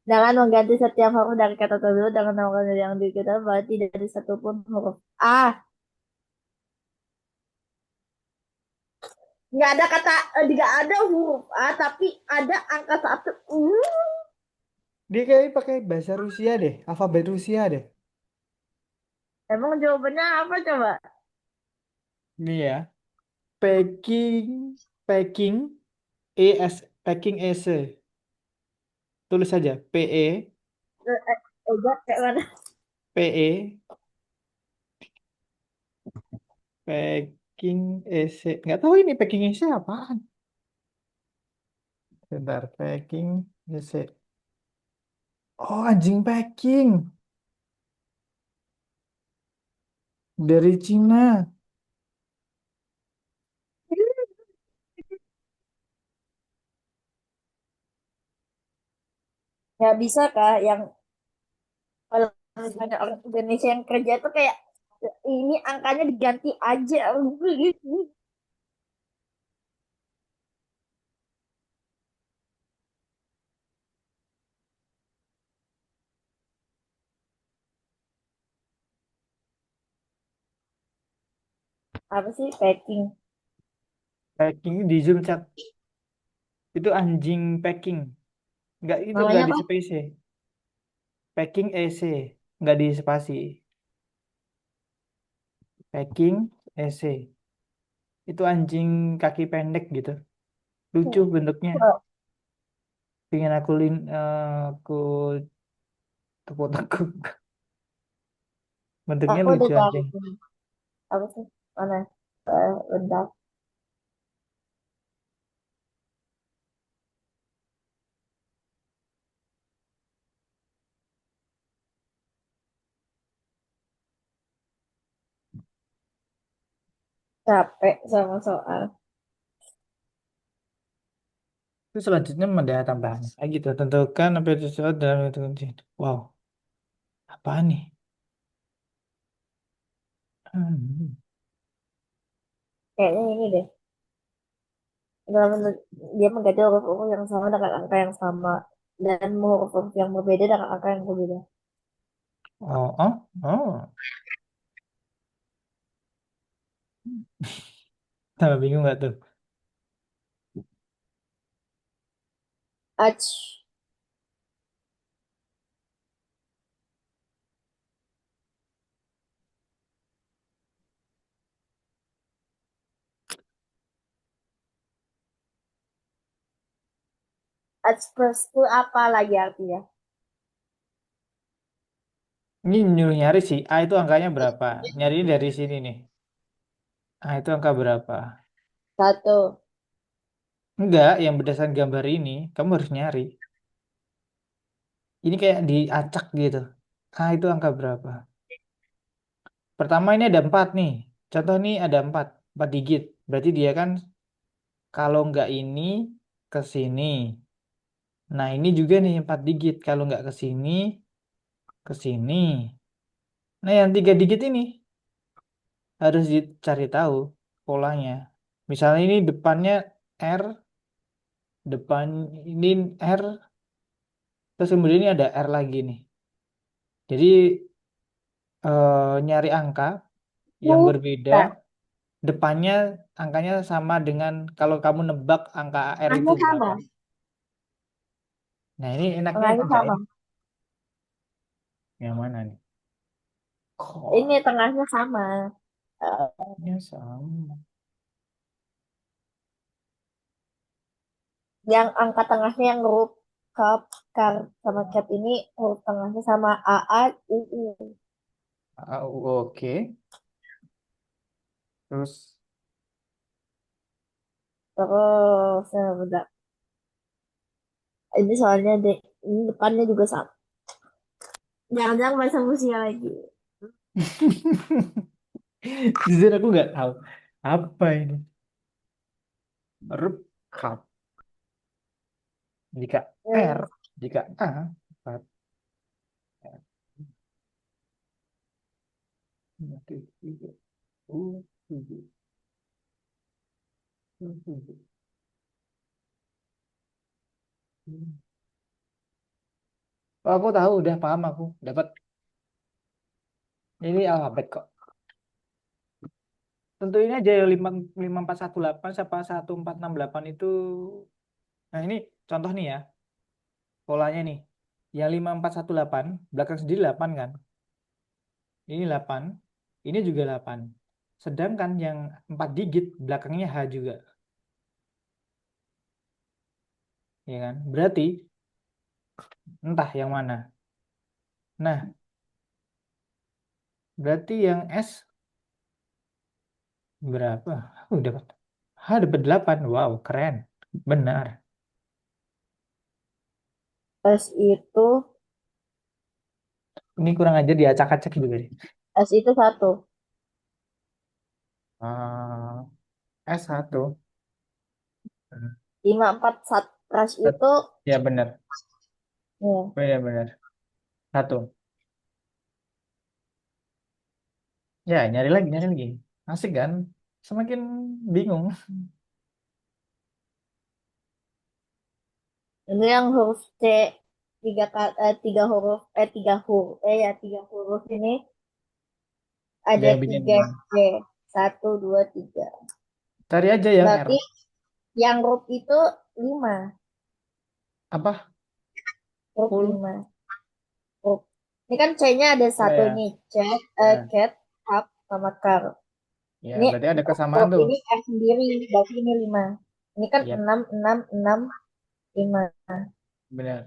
Jangan mengganti setiap huruf dari kata tersebut dengan nama yang dikira berarti dari satupun huruf A. Nggak ada kata, tidak ada huruf A, tapi ada angka satu. Dia kayak pakai bahasa Rusia deh. Alfabet Rusia deh. Emang jawabannya apa coba? Ini ya. Peking. Peking. ES. Peking EC. Tulis saja. PE. Coba kayak mana? PE. Peking EC. Nggak tahu ini Peking EC apaan. Bentar. Peking EC. Oh, anjing Peking. Dari Cina. Nggak bisa kah yang kalau misalnya orang Indonesia yang kerja tuh kayak ini angkanya diganti aja. Apa sih packing? Peking di Zoom chat. Itu anjing Peking. Nggak itu Namanya nggak di apa? spasi. Peking EC. Nggak di spasi. Peking EC. Itu anjing kaki pendek gitu. Lucu bentuknya. Pengen aku tepuk-tepuk. Bentuknya Aku udah lucu cari anjing. ini. Apa sih? Mana? Bentar. Capek sama soal. Itu selanjutnya ada tambahan. Kayak gitu. Tentukan apa itu sesuatu dalam hitungan sini. Wow. Apaan nih? Hmm. Kayaknya ini deh. Dalam dia mengganti huruf-huruf yang sama dengan angka yang sama dan huruf-huruf yang berbeda dengan angka yang berbeda. Oh, oh, oh. Tambah bingung nggak tuh? Ach, Express itu apa lagi artinya? Ini nyuruh nyari sih. A itu angkanya berapa? Nyari dari sini nih. A itu angka berapa? Satu. Enggak, yang berdasarkan gambar ini. Kamu harus nyari. Ini kayak diacak gitu. A itu angka berapa? Pertama ini ada 4 nih. Contoh nih ada 4. 4 digit. Berarti dia kan kalau nggak ini ke sini. Nah ini juga nih 4 digit. Kalau nggak ke sini, ke sini. Nah yang 3 digit ini harus dicari tahu polanya. Misalnya ini depannya R, depan ini R, Terus kemudian ini ada R lagi nih. Jadi nyari angka yang berbeda, Bukan. depannya angkanya sama dengan kalau kamu nebak angka R itu Tengahnya sama. berapa. Nah, ini enaknya Tengahnya kerjain sama. yang mana nih? Ini Kok tengahnya sama. Eh, ya sama. yang angka tengahnya yang huruf kap, kar, sama cat ini huruf tengahnya sama A, A, U, U. Oke. Terus Terus, bentar. Ini soalnya deh, ini depannya juga sama. Jangan-jangan bahasa Rusia lagi. jujur aku nggak tahu apa ini. Rekap. Jika R, Hmm, jika A, 4, R, 3, U, 7, 7. Oh, aku tahu, udah paham aku. Dapat ini alfabet kok. Tentuin aja ya 5418 sama 1468 itu. Nah, ini contoh nih ya, polanya nih. Yang 5418 belakang sendiri 8 kan? Ini 8, ini juga 8. Sedangkan yang 4 digit belakangnya H juga, ya kan? Berarti entah yang mana. Nah, berarti yang S berapa? Dapat. Dapat 8. Wow, keren. Benar. S itu, Ini kurang aja diacak-acak juga nih. S itu satu. Ah, S1. 541 rush itu, Ya benar. ya, Benar-benar. Satu. Ya, nyari lagi, nyari lagi. Asik kan? Semakin bingung. ini yang huruf C, tiga huruf ini Ada ada yang bikin tiga C. Satu, dua, tiga. cari aja yang R. Berarti yang huruf itu lima. Apa? Huruf Full. lima. Huruf. Ini kan C-nya ada Oh satu ya. nih. Ya, Cat, cup, sama car. ya Ini berarti ada untuk kesamaan huruf tuh. ini R sendiri. Berarti ini lima. Ini kan Iya, enam, enam, enam, lima. benar.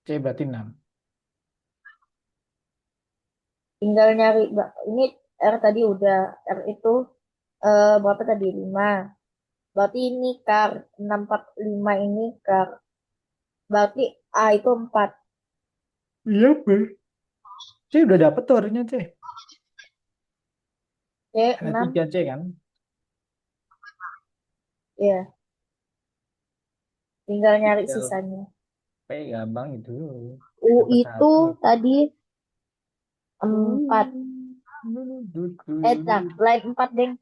C berarti 6. Tinggal nyari. Ini R tadi udah. R itu berapa tadi? Lima. Berarti ini car. 645 ini car. Berarti A itu 4. Iya, bener. C udah dapet tuh harusnya C. C Ada 6. 3 C kan? Ya, tinggal nyari Tinggal sisanya. P gampang itu. U Dapat itu satu. tadi 4. Nah, line 4, Deng.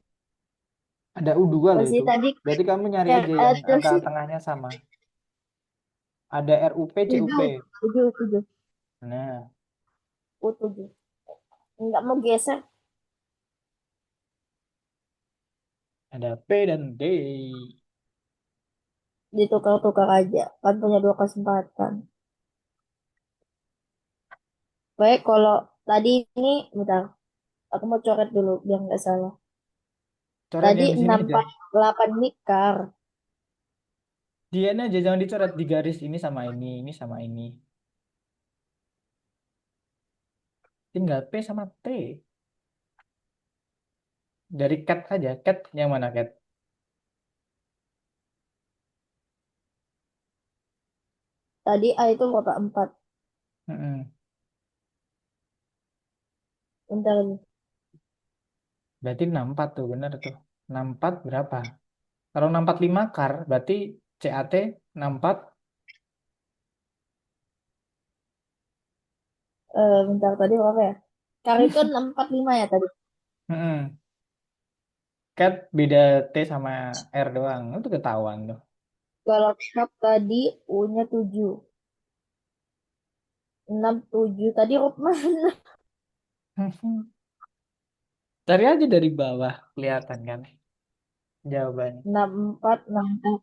Ada U2 loh Masih itu. tadi Berarti kamu nyari aja yang terus angka sih tengahnya sama. Ada RUP, CUP. 7, 7, 7. Nah, U 7. Enggak mau geser, ada P dan D. ditukar-tukar aja. Kan punya dua kesempatan. Baik, kalau tadi ini, bentar, aku mau coret dulu biar nggak salah. Coret Tadi yang di sini aja. 648 ini car. Dia ini aja jangan dicoret di garis ini sama ini. Tinggal P sama T. Dari cat aja. Cat yang mana cat? Tadi A itu berapa? 4. Mm-mm. Bentar, Berarti 64 tuh, bener tuh. 64 berapa? Kalau 645 kar, berarti CAT 64. bentar tadi berapa ya? Car itu 645 ya tadi. Mm-mm. Cat beda T sama R doang. Itu ketahuan tuh. Kalau cup tadi U-nya 7. enam tujuh tadi Rukman. Cari aja dari bawah, kelihatan kan jawabannya. Enam empat enam empat.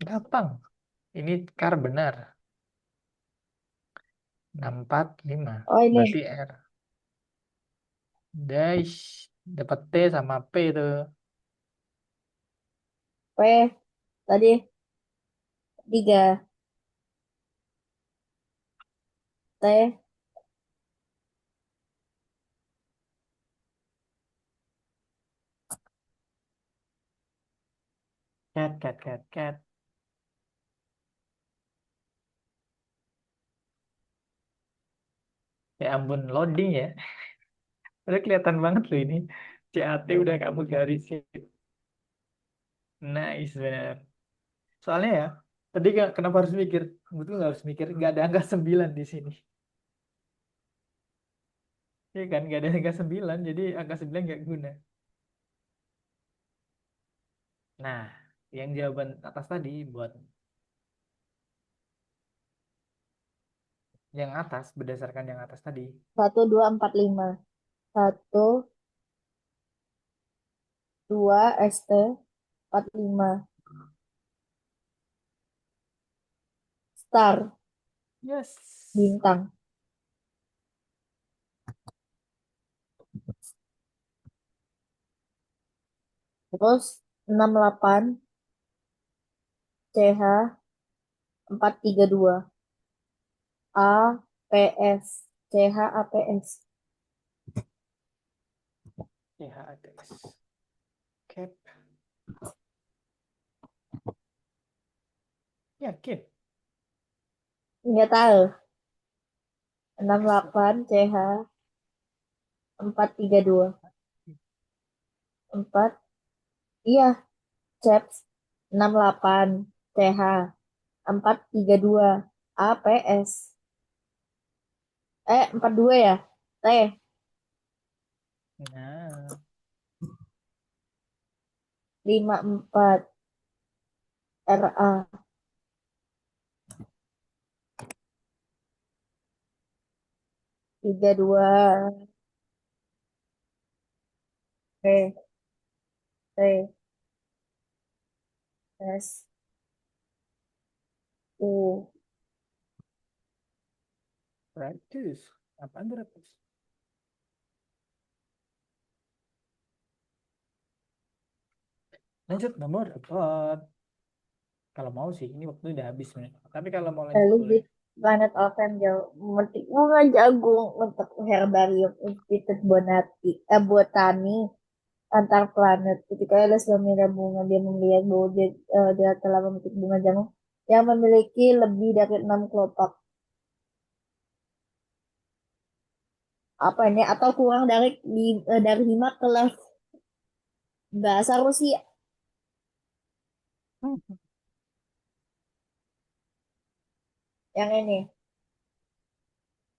Gampang. Ini Kar benar. 645. Oh Berarti ini R. Guys, dapat T sama P tuh. P tadi tiga, T Cat, cat, cat, cat. Ya ampun, loading ya. Udah kelihatan banget loh ini. CAT udah kamu garisin. Nice, benar. Soalnya ya, tadi kenapa harus mikir? Kamu tuh nggak harus mikir, nggak ada angka 9 di sini. Iya kan, nggak ada angka 9, jadi angka 9 nggak guna. Nah, yang jawaban atas tadi buat yang atas, berdasarkan yang atas tadi. 1245. 1245 star Yes. bintang. Terus 68 CH 432 APS CH APS. CHATS. Cap. Yakin? Nggak tahu. Yes. 68 CH 432 4 iya CEPS 68 CH 432 APS 42 ya T Nah, 54 RA 32 T T S U. practice. Apaan tuh practice? Lanjut nomor 4. Kalau mau sih, ini waktu udah habis nih. Tapi kalau mau lanjut boleh. Legit Planet of Angel memetik bunga jagung untuk herbarium Institut Botani antar planet. Ketika Elis meminta bunga, dia melihat bahwa dia telah memetik bunga jagung yang memiliki lebih dari 6 kelopak. Apa ini? Atau kurang dari 5 kelas bahasa Rusia. Hmm. Yang ini.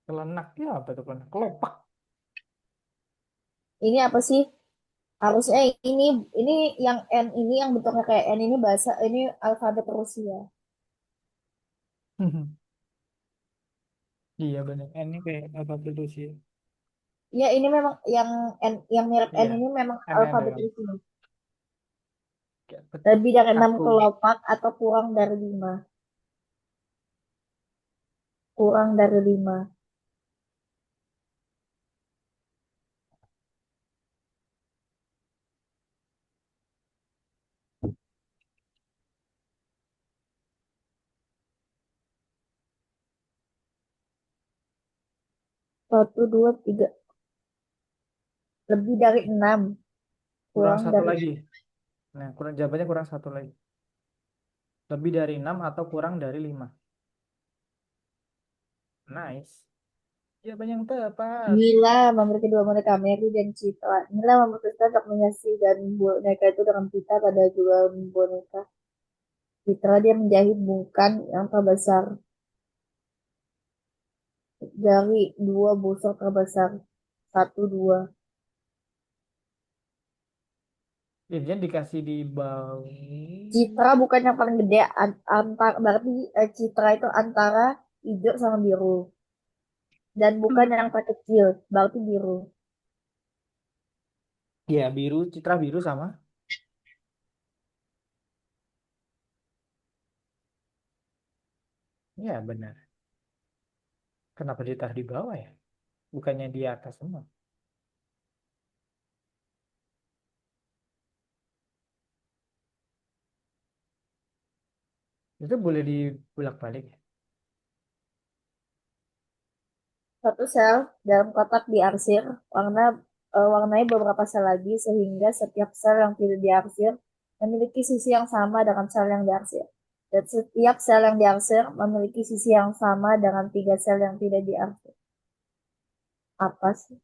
Kelenak ya apa tuh kelenak? Kelopak. Ini apa sih? Harusnya ini yang N ini yang bentuknya kayak N ini bahasa ini alfabet Rusia. Iya benar. Ini kayak apa dulu sih? Ya, ini memang yang mirip N Iya. ini memang Aneh alfabet memang. Rusia. Kayak Lebih dari enam kaku. kelopak atau kurang dari 5. Kurang dari 5. Satu, dua, tiga. Lebih dari 6. Kurang Kurang satu dari lagi. Nah, kurang jawabannya kurang satu lagi. Lebih dari 6 atau kurang dari 5. Nice. Jawaban yang tepat. Mila memiliki dua boneka Mary dan Citra. Mila memutuskan untuk menyaksikan boneka itu dengan Pita pada dua boneka. Citra dia menjahit bukan yang terbesar dari dua busur terbesar. Satu, dua. Jadinya dikasih di bawah. Citra bukan yang paling gede, antar berarti Citra itu antara hijau sama biru. Dan bukan yang terkecil, berarti biru. Ya, biru, citra biru sama. Ya, benar. Kenapa ditaruh di bawah ya? Bukannya di atas semua. Itu boleh dibulak-balik ya? Satu sel dalam kotak diarsir, warnanya beberapa sel lagi, sehingga setiap sel yang tidak diarsir memiliki sisi yang sama dengan sel yang diarsir. Dan setiap sel yang diarsir memiliki sisi yang sama dengan tiga sel yang tidak diarsir. Apa sih?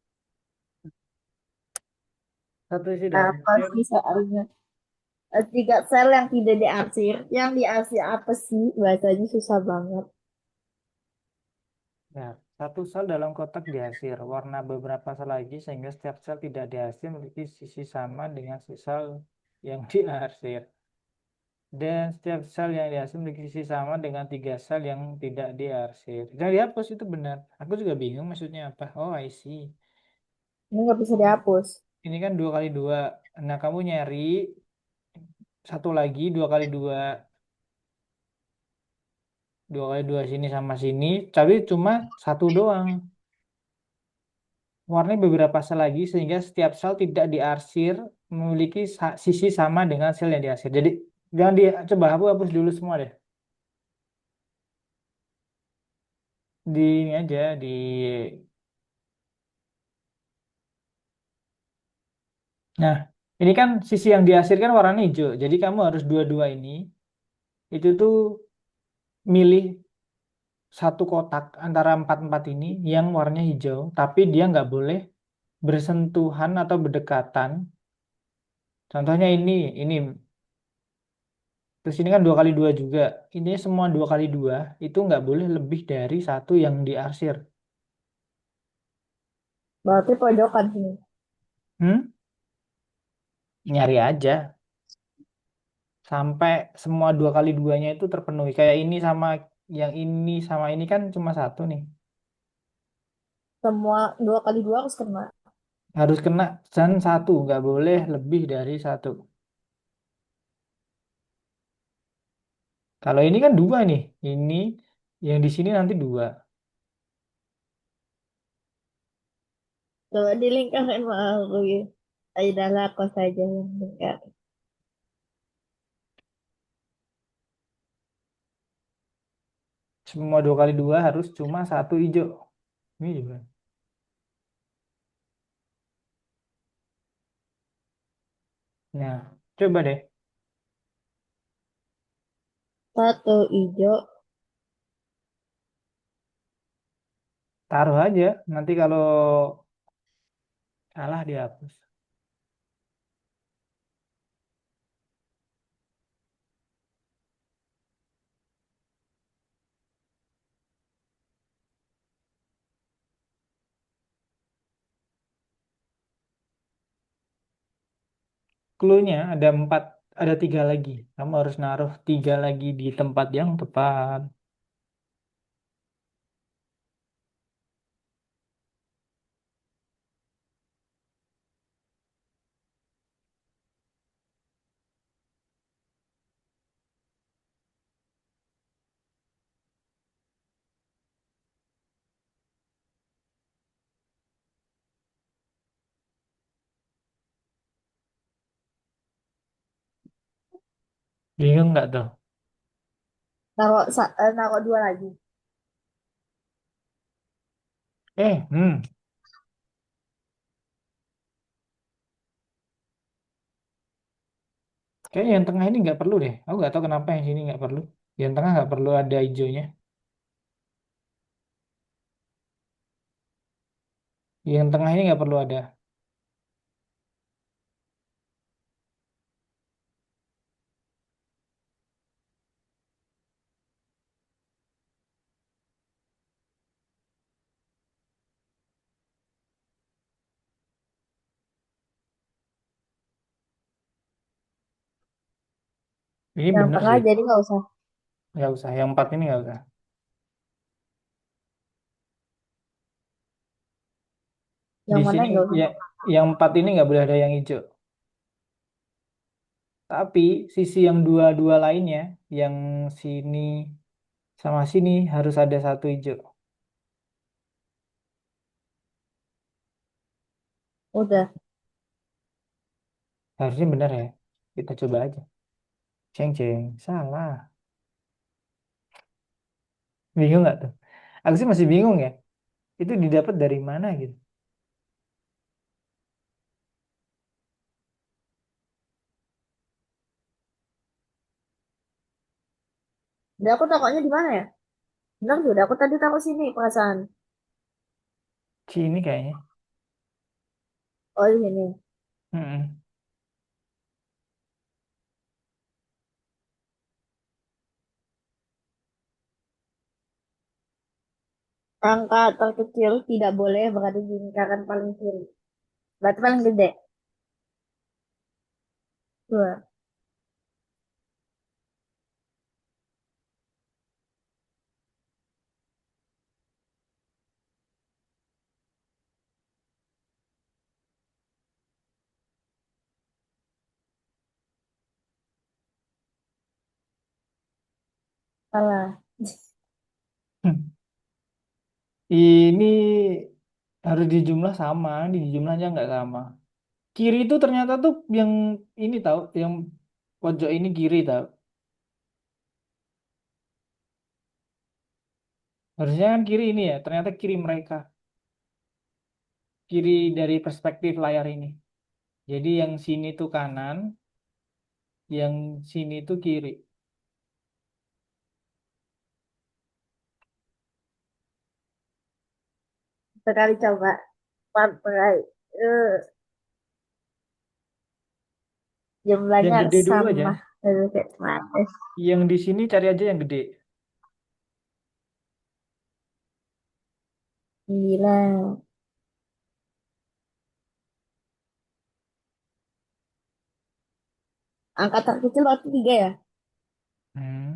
Satu isi dalam Apa arsir. sih soalnya? Tiga sel yang tidak diarsir. Yang diarsir apa sih? Bahasanya susah banget. Ya, satu sel dalam kotak diarsir. Warna beberapa sel lagi sehingga setiap sel tidak diarsir memiliki sisi sama dengan sel yang diarsir. Dan setiap sel yang diarsir memiliki sisi sama dengan tiga sel yang tidak diarsir. Jangan dihapus itu benar. Aku juga bingung maksudnya apa. Oh, I see. Ini nggak bisa dihapus. Ini kan 2 kali 2. Nah, kamu nyari satu lagi 2 kali 2. 2 kali 2 sini sama sini. Tapi cuma satu doang. Warnanya beberapa sel lagi sehingga setiap sel tidak diarsir memiliki sisi sama dengan sel yang diarsir. Jadi jangan coba hapus dulu semua deh. Di ini aja di. Nah, ini kan sisi yang dihasilkan warnanya hijau. Jadi kamu harus dua-dua ini. Itu tuh milih satu kotak antara empat-empat ini yang warnanya hijau. Tapi dia nggak boleh bersentuhan atau berdekatan. Contohnya ini. Terus ini kan 2 kali 2 juga. Ini semua 2 kali 2 itu nggak boleh lebih dari satu yang diarsir. Berarti pojokan sini. Hmm? Nyari aja. Sampai semua 2 kali 2-nya itu terpenuhi. Kayak ini sama yang ini sama ini kan cuma satu nih. Semua dua kali dua harus kena. Harus kena dan satu, nggak boleh lebih dari satu. Kalau ini kan dua nih, ini yang di sini nanti dua. Coba dilingkarin sama aku ya. Adalah aku saja yang lingkar. Semua 2 kali 2 harus cuma satu hijau. Ini juga. Nah, coba deh, Satu hijau. taruh aja. Nanti kalau salah dihapus. Clue-nya ada empat, ada tiga lagi. Kamu harus naruh tiga lagi di tempat yang tepat. Bingung nggak tuh? Naruh dua lagi. Eh, hmm, kayaknya yang tengah ini nggak perlu deh. Aku nggak tahu kenapa yang sini nggak perlu. Yang tengah nggak perlu ada hijaunya. Yang tengah ini nggak perlu ada. Ini Yang bener tengah sih. jadi nggak usah. Nggak usah. Yang empat ini nggak usah. Di Yang mana sini yang nggak usah? ya, yang empat ini nggak boleh ada yang hijau. Tapi sisi yang dua-dua lainnya, yang sini sama sini harus ada satu hijau. Udah. Harusnya benar ya. Kita coba aja. Ceng ceng. Salah. Bingung nggak tuh? Aku sih masih bingung ya. Itu didapat dari mana gitu. Udah aku taruhnya di mana ya? Benar tuh, udah aku tadi taruh sini perasaan. Sini kayaknya. Oh di sini. Mm-mm. Angka terkecil tidak boleh berada di lingkaran paling kiri. Berarti paling gede. Dua. Salah. Ini harus dijumlah sama. Di jumlahnya nggak sama. Kiri itu ternyata tuh yang ini tahu. Yang pojok ini kiri tahu. Harusnya kan kiri ini ya. Ternyata kiri mereka. Kiri dari perspektif layar ini. Jadi yang sini tuh kanan, yang sini tuh kiri. Sekali coba. Pakai. Eh, Yang jumlahnya gede dulu aja. sama. Kayak mana? Yang di sini cari aja yang gede. 9. Angka terkecil berarti 3 ya? Hmm.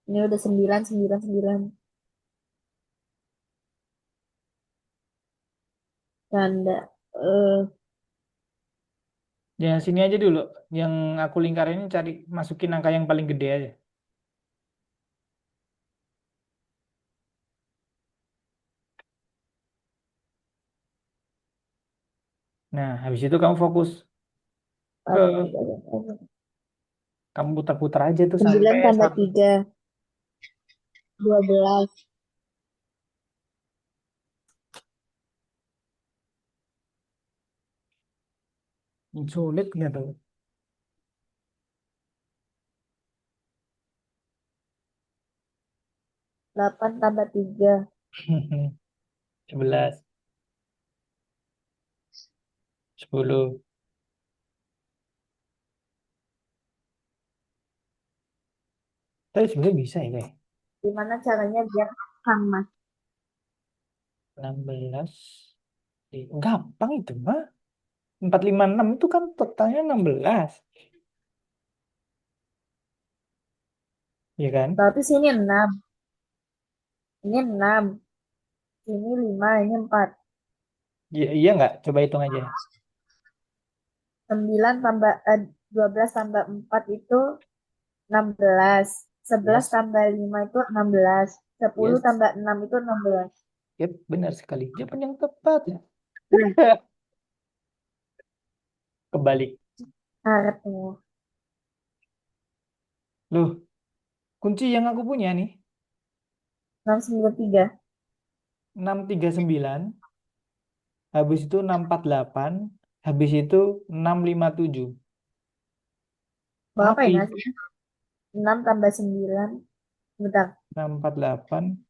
Ini udah 9, 9, 9. Tanda. Eh, Yang sini aja dulu. Yang aku lingkarin ini cari masukin angka yang paling gede aja. Nah, habis itu kamu fokus ke kamu putar-putar aja tuh 9 sampai tambah satu. 3. 12. Sulit nggak tuh? 8 tambah 3. 11, 10. Tapi sebenarnya bisa ya kayak Gimana caranya biar sama? 16. Gampang itu mah. 456 itu kan totalnya 16. Iya kan? Berarti sini 6. Ini 6. Ini 5. Ini 4. Iya, iya nggak? Coba hitung aja. 9 tambah 12 tambah 4 itu 16. 11 Yes, tambah 5 itu 16. 10 yes. tambah 6 itu 16. Yep, benar sekali. Jawaban yang tepat. Nah, Kebalik. harapnya Loh, kunci yang aku punya nih, 693. 639, habis itu 648, habis itu 657. Berapa ini Tapi hasilnya? 6 tambah 9. Bentar. 648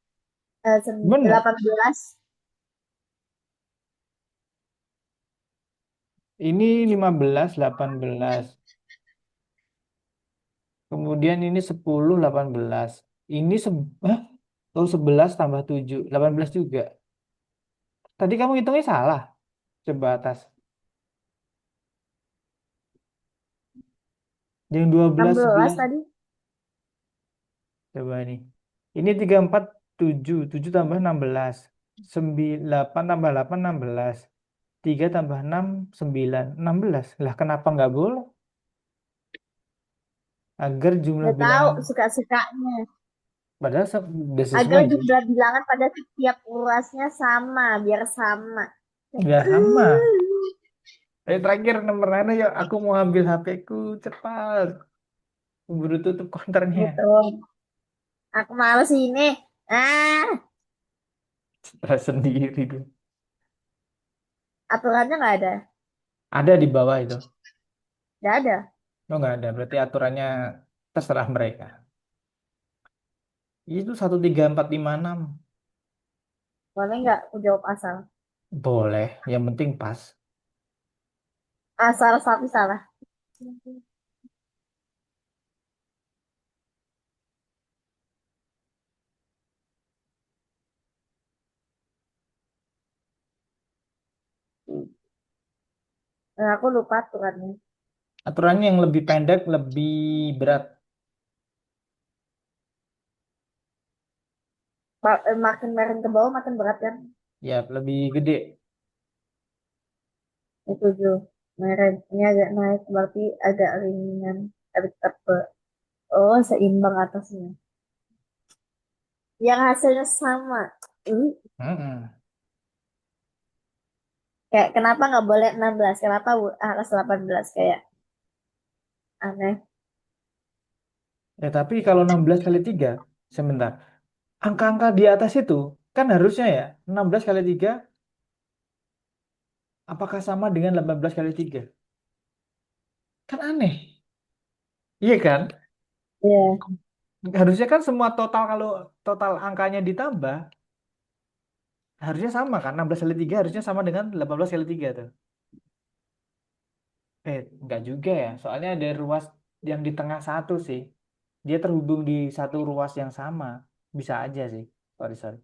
bener. 18. Ini 15, 18. Kemudian ini 10, 18. Ini hah? Oh, 11 tambah 7, 18 juga. Tadi kamu hitungnya salah. Coba atas. Yang 12, 16 11. tadi. Coba nih. Ini 3, 4, 7. 7 tambah 16. 9, 8 tambah 8, 16. 3 tambah 6, 9. 16. Lah kenapa nggak boleh? Agar jumlah Nggak tahu bilangan. suka-sukanya. Padahal udah Agar sesuai sih. jumlah bilangan pada setiap ruasnya sama, biar sama. Nggak sama. Ayo terakhir nomor mana ya? Aku mau ambil HP ku. Cepat. Buru tutup konternya. Gitu. Aku males ini. Ah, Stres sendiri dong. aturannya nggak ada. Ada di bawah itu. Nggak ada. Oh nggak ada. Berarti aturannya terserah mereka. Itu 1, 3, 4, 5, 6. Boleh nggak aku jawab asal? Boleh. Yang penting pas. Asal tapi salah. Aku lupa aturannya. Aturannya yang lebih pendek lebih berat. Makin meren ke bawah makin berat kan? Ya, lebih gede. Itu tujuh. Meren. Ini agak naik berarti agak ringan. Tapi tetap oh seimbang atasnya. Yang hasilnya sama. Uh, Mm-mm. Kayak kenapa nggak boleh 16? Kenapa harus 18? Kayak aneh. Ya, tapi kalau 16 kali 3, sebentar. Angka-angka di atas itu, kan harusnya ya, 16 kali 3, apakah sama dengan 18 kali 3? Kan aneh. Iya kan? Iya. Harusnya kan semua total, kalau total angkanya ditambah, harusnya sama kan? 16 kali 3 harusnya sama dengan 18 kali 3 tuh. Enggak juga ya. Soalnya ada ruas yang di tengah satu sih. Dia terhubung di satu ruas yang sama. Bisa aja sih. Sorry, sorry.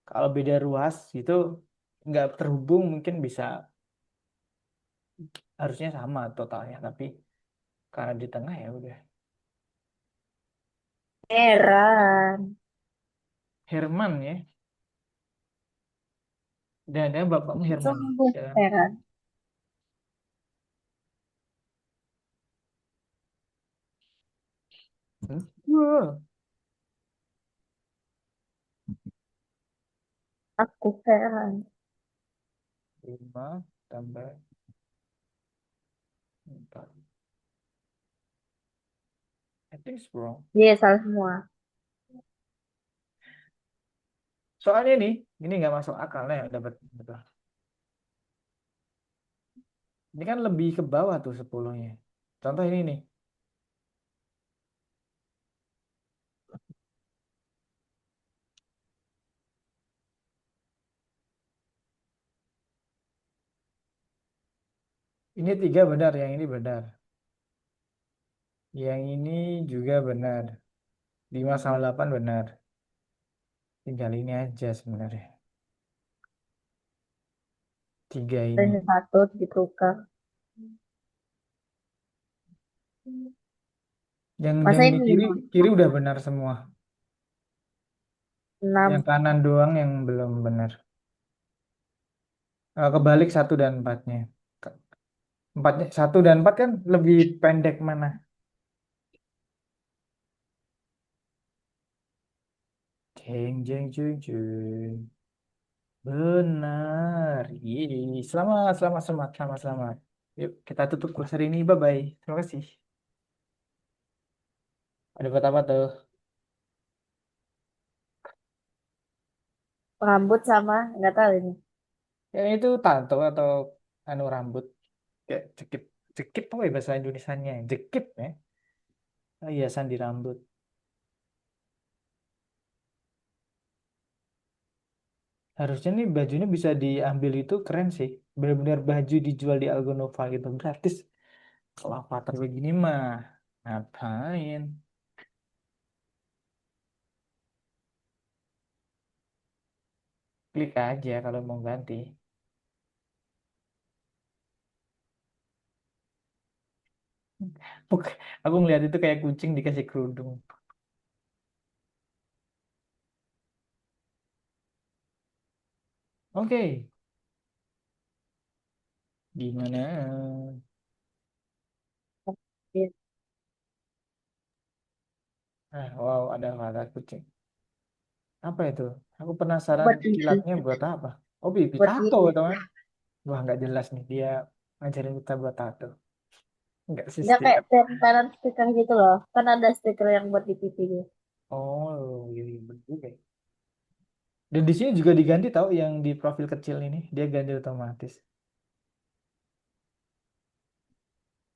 Kalau beda ruas itu nggak terhubung mungkin bisa, harusnya sama totalnya. Tapi karena di tengah ya udah. Heran. Herman ya. Dan ada bapakmu Herman. Sungguh Ya. heran. Hmm? Wah. Aku heran. 5 tambah 4. I think it's wrong. Iya, salah semua. Soalnya ini nggak masuk akalnya dapat betul. Ini kan lebih ke bawah tuh 10-nya. Contoh ini nih. Ini 3 benar, yang ini benar. Yang ini juga benar. 5 sama 8 benar. Tinggal ini aja sebenarnya. 3 ini. Dan satu ditukar. Yang Masa di ini kiri, 5? kiri udah benar semua. Yang 6. kanan doang yang belum benar. Kebalik 1 dan 4-nya. Empatnya 1 dan 4 kan lebih pendek mana? Jeng jeng jeng jeng. Benar. Ih, selamat, selamat, selamat, selamat, selamat. Yuk, kita tutup kelas hari ini. Bye-bye. Terima kasih. Ada buat apa tuh? Rambut sama, nggak tahu ini. Yang itu tato atau anu rambut. Kayak cekip. Cekip apa ya bahasa Indonesianya? Jekip ya. Hiasan di rambut. Harusnya nih bajunya bisa diambil, itu keren sih. Benar-benar baju dijual di Algonova gitu. Gratis. Kalau avatar begini mah. Ngapain? Klik aja kalau mau ganti. Aku ngeliat itu kayak kucing dikasih kerudung. Oke, gimana? Iya. Wow, ada kata kucing. Apa itu? Aku penasaran Buat ini, kilatnya buat apa? Oh, pipi buat tato, ini. teman. Wah, nggak jelas nih. Dia ngajarin kita buat tato. Nggak Dia sistem. kayak tempelan stiker gitu loh. Kan ada stiker yang buat di pipi gitu. Oh, iya, iya, bener juga ya. Dan di sini juga diganti tahu yang di profil kecil ini. Dia ganti otomatis.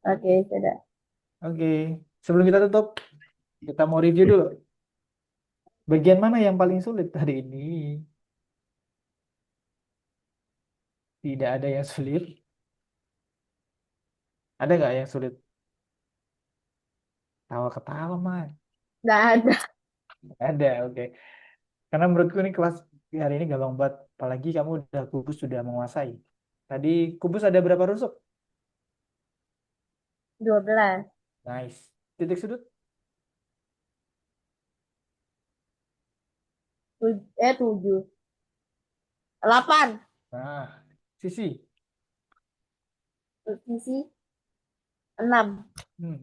Oke, sudah. Oke, sebelum kita tutup, kita mau review dulu. Bagian mana yang paling sulit hari ini? Tidak ada yang sulit. Ada nggak yang sulit? Tawa ketawa mah. Nggak ada. Ada, oke. Karena menurutku ini kelas hari ini gampang banget. Apalagi kamu udah kubus sudah menguasai. Tadi kubus ada berapa rusuk? 12. Nice. Titik sudut? 7. 8. Nah, sisi. Sisi 6.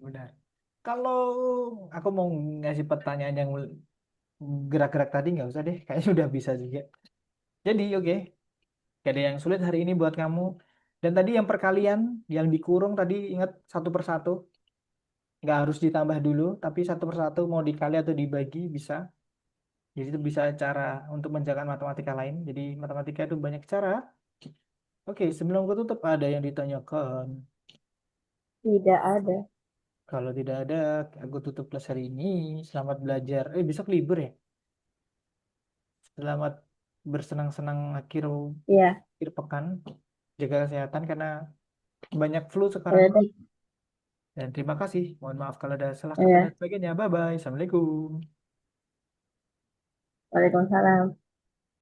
Benar. Kalau aku mau ngasih pertanyaan yang gerak-gerak tadi nggak usah deh. Kayaknya udah bisa juga. Jadi oke, gak ada yang sulit hari ini buat kamu. Dan tadi yang perkalian, yang dikurung tadi ingat satu persatu. Nggak harus ditambah dulu, tapi satu persatu mau dikali atau dibagi bisa. Jadi itu bisa cara untuk menjaga matematika lain. Jadi matematika itu banyak cara. Oke, sebelum aku tutup ada yang ditanyakan. Tidak ada. Kalau tidak ada, aku tutup kelas hari ini. Selamat belajar. Besok libur ya. Selamat bersenang-senang Iya. akhir pekan. Jaga kesehatan karena banyak flu sekarang. Ya udah. Dan terima kasih. Mohon maaf kalau ada salah kata dan Ya. sebagainya. Bye-bye. Assalamualaikum. Waalaikumsalam.